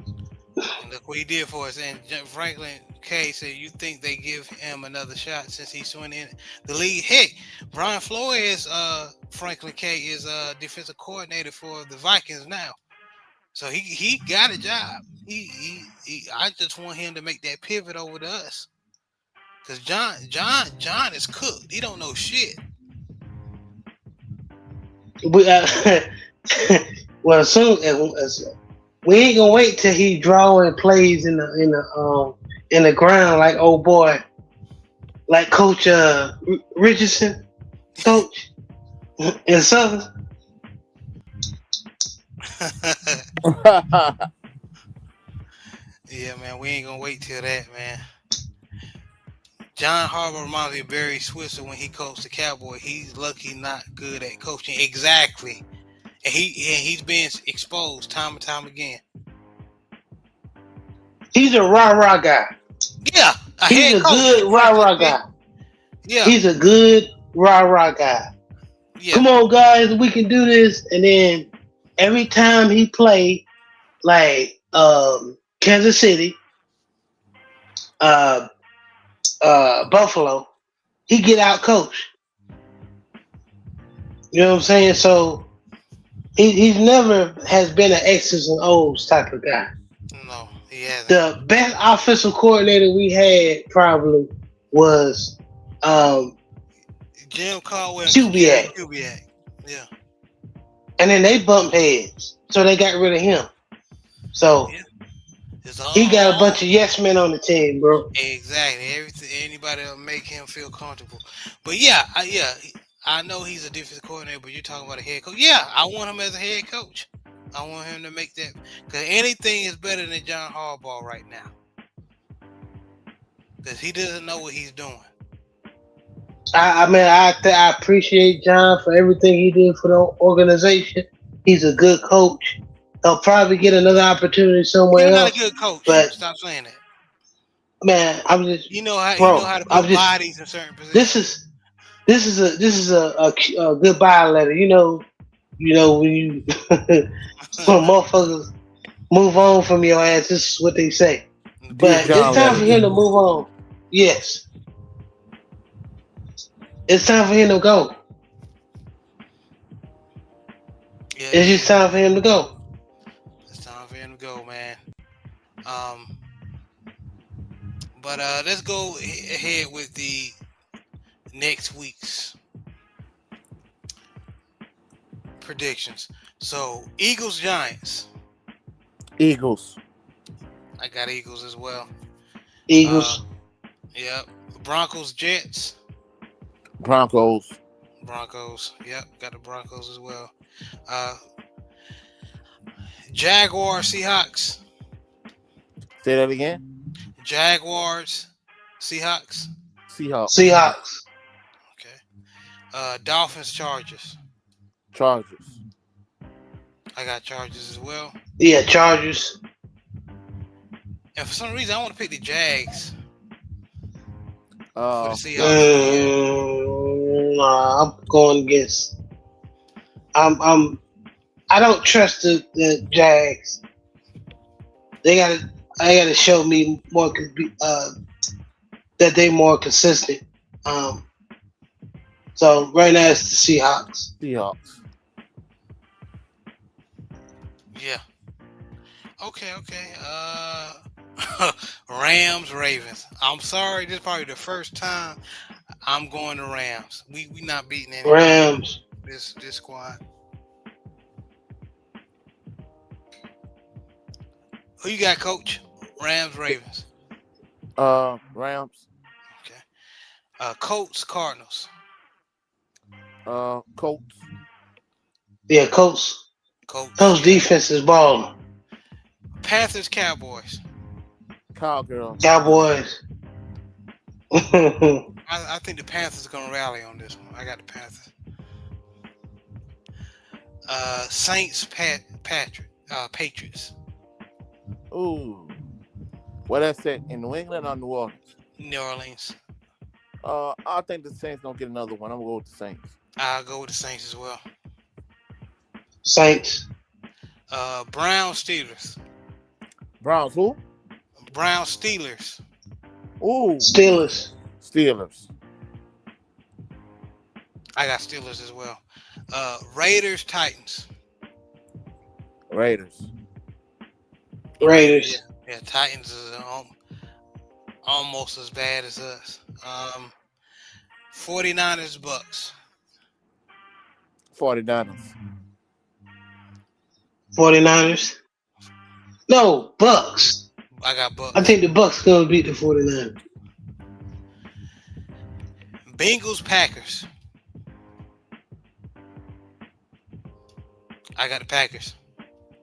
And look what he did for us. And Franklin K said, you think they give him another shot since he's went in the league? Heck, Brian Flores, Franklin K is defensive coordinator for the Vikings now. So he got a job. I just want him to make that pivot over to us. Cause John is cooked. He don't know shit. Well, soon as we ain't gonna wait till he drawing plays in the ground like old boy, like Coach Richardson, coach in Southern. Yeah, man, we ain't gonna wait till that, man. John Harbaugh reminds me of Barry Switzer when he coached the Cowboys. He's lucky not good at coaching. Exactly. And he's been exposed time and time again. He's a rah-rah guy. Yeah. He's a good rah-rah guy. Yeah. He's a good rah-rah guy. Yeah. Come on, guys, we can do this. And then every time he played, like Kansas City, Buffalo, he get out coached. You know what I'm saying? So he's never has been an X's and O's type of guy. No, he hasn't. The best offensive coordinator we had probably was Jim Caldwell. Kubiak. Yeah. And then they bumped heads, so they got rid of him. So he got a bunch of yes men on the team, bro. Exactly. Anybody that'll make him feel comfortable. But yeah, I know he's a defensive coordinator, but you're talking about a head coach. Yeah, I want him as a head coach. I want him to make that, because anything is better than John Harbaugh right now, because he doesn't know what he's doing. I appreciate John for everything he did for the organization. He's a good coach. He'll probably get another opportunity somewhere else. He's not a good coach. But stop saying that. Man, I'm just you know how to put bodies in certain positions. This is a goodbye letter. You know when you when motherfuckers move on from your ass, this is what they say. But it's time for him to move on. Yes. It's time for him to go. Yeah, it's just time for him to go. It's time for him to go, man. Um, but let's go ahead with the next week's predictions. So Eagles Giants. Eagles. I got Eagles as well. Eagles. Yep. Broncos Jets. Broncos. Broncos. Yep. Got the Broncos as well. Uh, Jaguars Seahawks. Say that again. Jaguars Seahawks. Seahawks. Seahawks. Okay. Dolphins Chargers. Chargers. I got Chargers as well. Yeah, Chargers. And for some reason, I want to pick the Jags for the Uh, Seahawks. Nah, I'm going against. I don't trust the Jags. They gotta show me more that they more consistent. So right now it's the Seahawks. Seahawks. Yeah. Okay. Rams Ravens. I'm sorry, this is probably the first time I'm going to Rams. We not beating any Rams. this squad. Who you got, Coach? Rams Ravens. Rams. Okay. Colts Cardinals. Colts. Yeah, Colts. Colts. Colts defense is balling. Panthers Cowboys. Cowgirls. Cowboys. I think the Panthers are gonna rally on this one. I got the Panthers. Saints Patriots. Ooh. What that's it in New England or New Orleans? New Orleans. I think the Saints don't get another one. I'm gonna go with the Saints. I'll go with the Saints as well. Saints. Browns Steelers. Browns who? Browns Steelers. Ooh. Steelers. Steelers. I got Steelers as well. Raiders Titans. Raiders. Raiders. Yeah, Titans is almost as bad as us. 49ers Bucks. 49ers. 49ers. No, Bucks. I got Bucks. I think the Bucks gonna beat the 49ers. Bengals Packers. I got the Packers.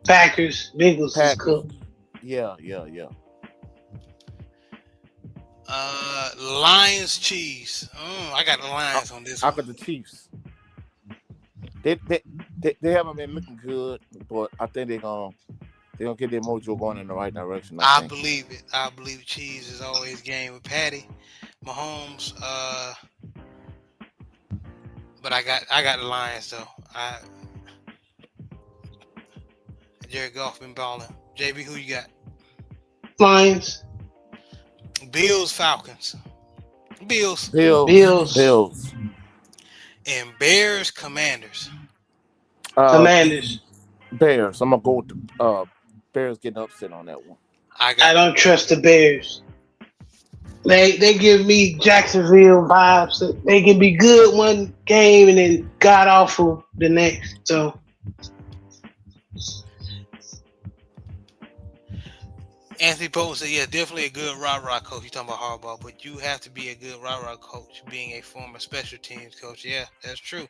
Packers. Bengals is cooked. Yeah. Lions Chiefs. I got the Lions on this I one. got the Chiefs. They haven't been looking good, but I think they're gonna get their mojo going in the right direction. I believe it. I believe Cheese is always game with Patty Mahomes. But I got the Lions though. Jared Goff been balling. JB, who you got? Lions. Bills Falcons. Bills. And Bears Commanders. Commanders. Bears. I'm gonna go with the Bears getting upset on that one. I don't trust the Bears. They give me Jacksonville vibes. They can be good one game and then god awful the next. So Anthony Pope said, yeah, definitely a good rah-rah coach. You're talking about Harbaugh, but you have to be a good rah-rah coach being a former special teams coach. Yeah, that's true.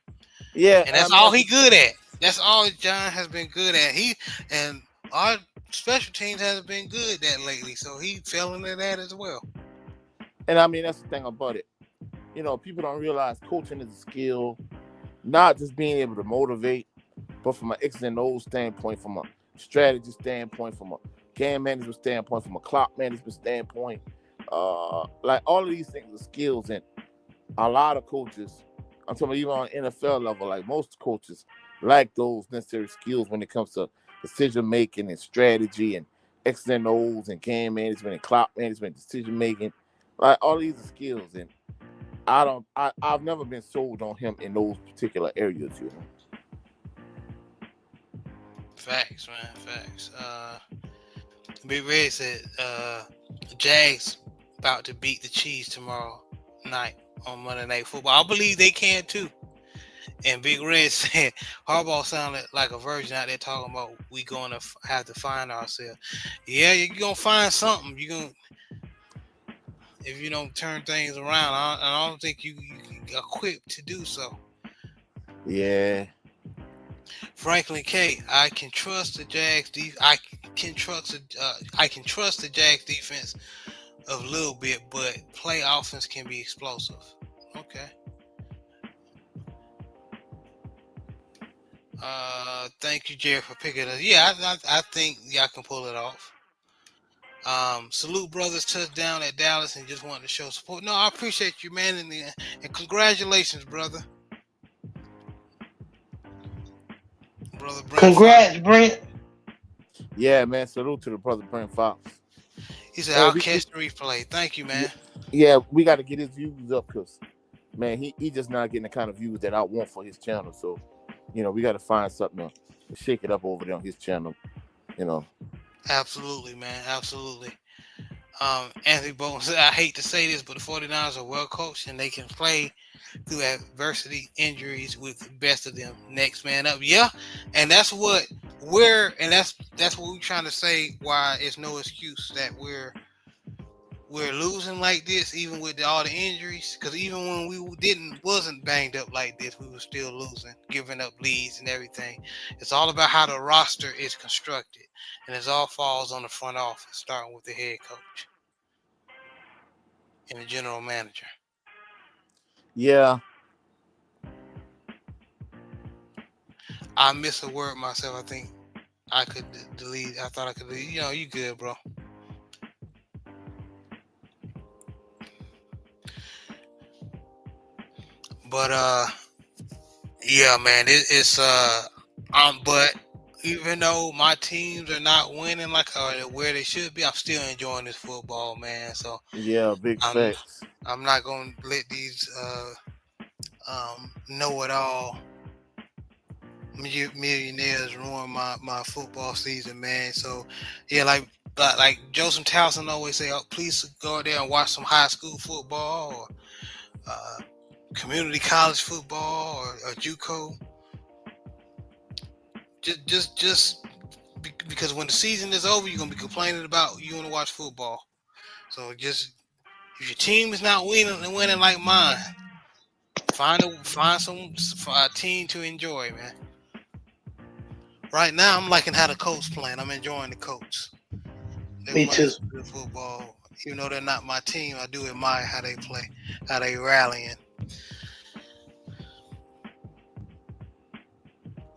Yeah. And that's all he good at. That's all John has been good at. And our special teams hasn't been good at lately, so he fell into that as well. And I mean, that's the thing about it. You know, people don't realize coaching is a skill, not just being able to motivate, but from an X and O standpoint, from a strategy standpoint, from a game management standpoint, from a clock management standpoint. Like all of these things are skills, and a lot of coaches, I'm talking about even on NFL level, like most coaches like those necessary skills when it comes to decision making and strategy and X and O's and game management and clock management, decision making. Like all these are skills, and I've never been sold on him in those particular areas, you know. Facts, man, facts. Big Red said, Jags about to beat the Chiefs tomorrow night on Monday Night Football. I believe they can too. And Big Red said Harbaugh sounded like a virgin out there talking about we gonna have to find ourselves. Yeah, you're gonna find something. You gonna if you don't turn things around. I don't think you equipped to do so. Yeah. Franklin K, I can trust the Jags. I can trust I can trust the Jags defense a little bit, but play offense can be explosive. Okay. Thank you, Jerry, for picking us. Yeah, I think y'all can pull it off. Salute brothers touchdown at Dallas and just wanted to show support. No, I appreciate you, man, and congratulations, brother. Brother Brent Fox. Congrats, Brent. Yeah, man. Salute to the brother Brent Fox. He said, Hey, I'll catch the replay. Thank you, man. yeah, we got to get his views up because, man, he just not getting the kind of views that I want for his channel. So, we got to find something to shake it up over there on his channel. Absolutely, man. Absolutely. Anthony Bolton said, I hate to say this, but the 49ers are well coached and they can play through adversity, injuries with the best of them. Next man up. Yeah. And that's what what we're trying to say, why it's no excuse that we're losing like this, even with all the injuries. Because even when we wasn't banged up like this, we were still losing, giving up leads and everything. It's all about how the roster is constructed, and it all falls on the front office, starting with the head coach and the general manager. Yeah. I miss a word myself. I think I could delete. I thought I could delete. You good, bro. But yeah, man, it's but even though my teams are not winning like where they should be, I'm still enjoying this football, man. So Yeah, big I'm facts. I'm not gonna let these know-it-all millionaires ruin my football season, man. So yeah, like Joseph Townsend always say, please go out there and watch some high school football or community college football or JUCO. Just because when the season is over, you're gonna be complaining about you want to watch football. So just if your team is not winning like mine, find some a team to enjoy, man. Right now, I'm liking how the Colts playing. I'm enjoying the Colts. They're Me playing too. some good football. Even though they're not my team, I do admire how they play, how they rallying.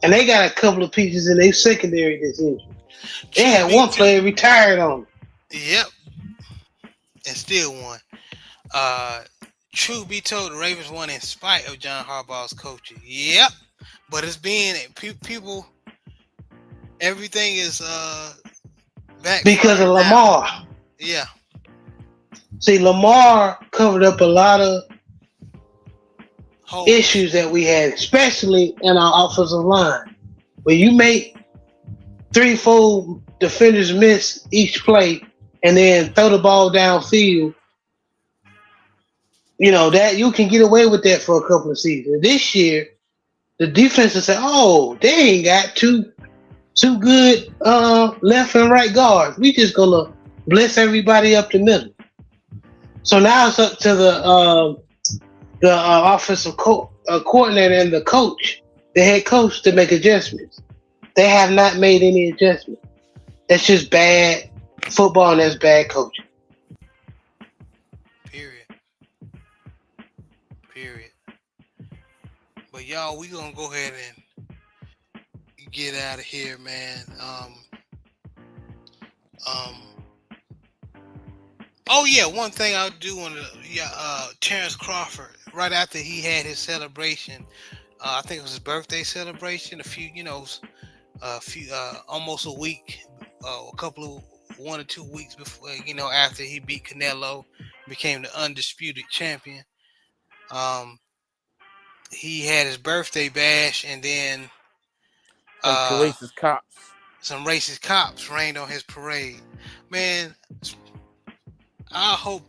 And they got a couple of pieces in their secondary that's injured. They Truth had be one player retired on them. Yep, and still won. Uh, Truth be told, the Ravens won in spite of John Harbaugh's coaching. Yep, but it's being people. Everything is Because of backfiring now. Lamar. Yeah. See, Lamar covered up a lot of Holes. issues that we had, especially in our offensive line. When you make 3-4 defenders miss each play and then throw the ball downfield, that you can get away with that for a couple of seasons. This year, the defense will say, "Oh, they ain't got two good left and right guards. We just gonna blitz everybody up the middle." So now it's up to the offensive coordinator and the head coach, to make adjustments. They have not made any adjustments. That's just bad football and that's bad coaching. Period. But y'all, we gonna go ahead and get out of here, man. Oh yeah, one thing I do want to, Terrence Crawford, right after he had his celebration, I think it was his birthday celebration. Almost a week, a couple of 1 or 2 weeks before, after he beat Canelo, became the undisputed champion. He had his birthday bash, and then Some courageous cops. some racist cops rained on his parade. Man, I hope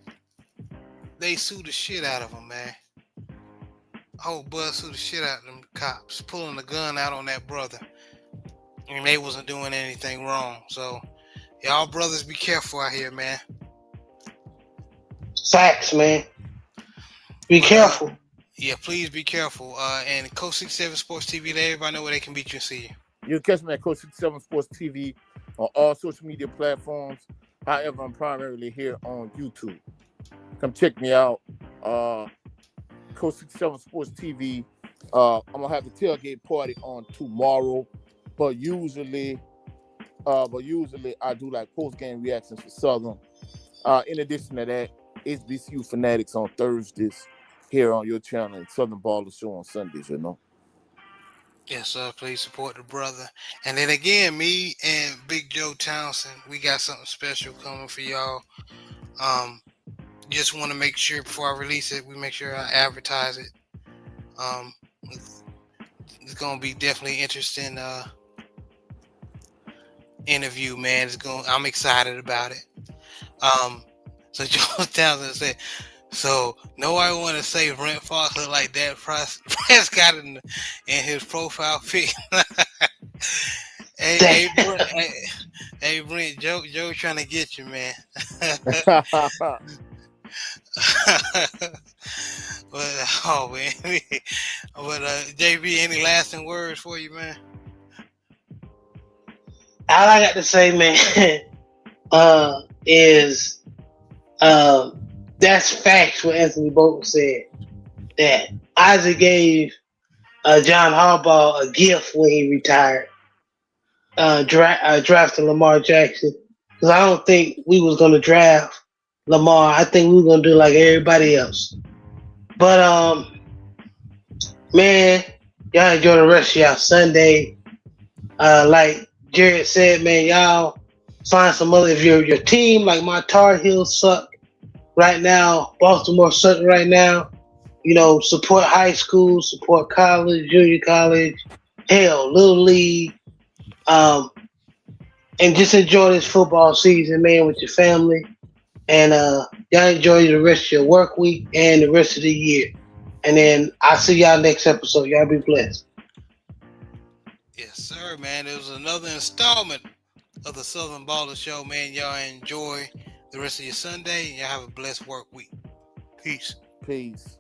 they sue the shit out of him, man. I hope Bud sue the shit out of them cops, pulling the gun out on that brother. And they wasn't doing anything wrong. So, y'all brothers be careful out here, man. Facts, man. Be But, careful. Yeah, please be careful. And Coach 67 Sports TV, let everybody know where they can beat you and see you. You can catch me at Coach 67 Sports TV on all social media platforms. However, I'm primarily here on YouTube. Come check me out. Coach 67 Sports TV. I'm gonna have the tailgate party on tomorrow, but usually I do like post game reactions for Southern. In addition to that, HBCU Fanatics on Thursdays here on your channel, and Southern Baller Show on Sundays. You know. Yes, sir. Please support the brother. And then again, me and Big Joe Townsend, we got something special coming for y'all. Just want to make sure before I release it, we make sure I advertise it. It's gonna be definitely interesting interview, man. I'm excited about it. So Joe Townsend said, so nobody want to say Brent Fox look like that Prescott in his profile pic. Hey, Brent, Joe trying to get you, man. But oh man, but JB, any lasting words for you, man? All I got to say, man, is that's facts what Anthony Bolton said, that Isaac gave John Harbaugh a gift when he retired, drafting Lamar Jackson. Because I don't think we was going to draft Lamar. I think we were going to do like everybody else. But, man, y'all enjoy the rest of y'all Sunday. Like Jared said, man, y'all find some other, if your team, like my Tar Heels suck right now, Baltimore suck right now, you know, support high school, support college, junior college, hell, little league, and just enjoy this football season, man, with your family. And y'all enjoy the rest of your work week and the rest of the year. And then I'll see y'all next episode. Y'all be blessed. Yes, sir, man. It was another installment of the Southern Baller Show, man. Y'all enjoy the rest of your Sunday, and y'all have a blessed work week. Peace. Peace.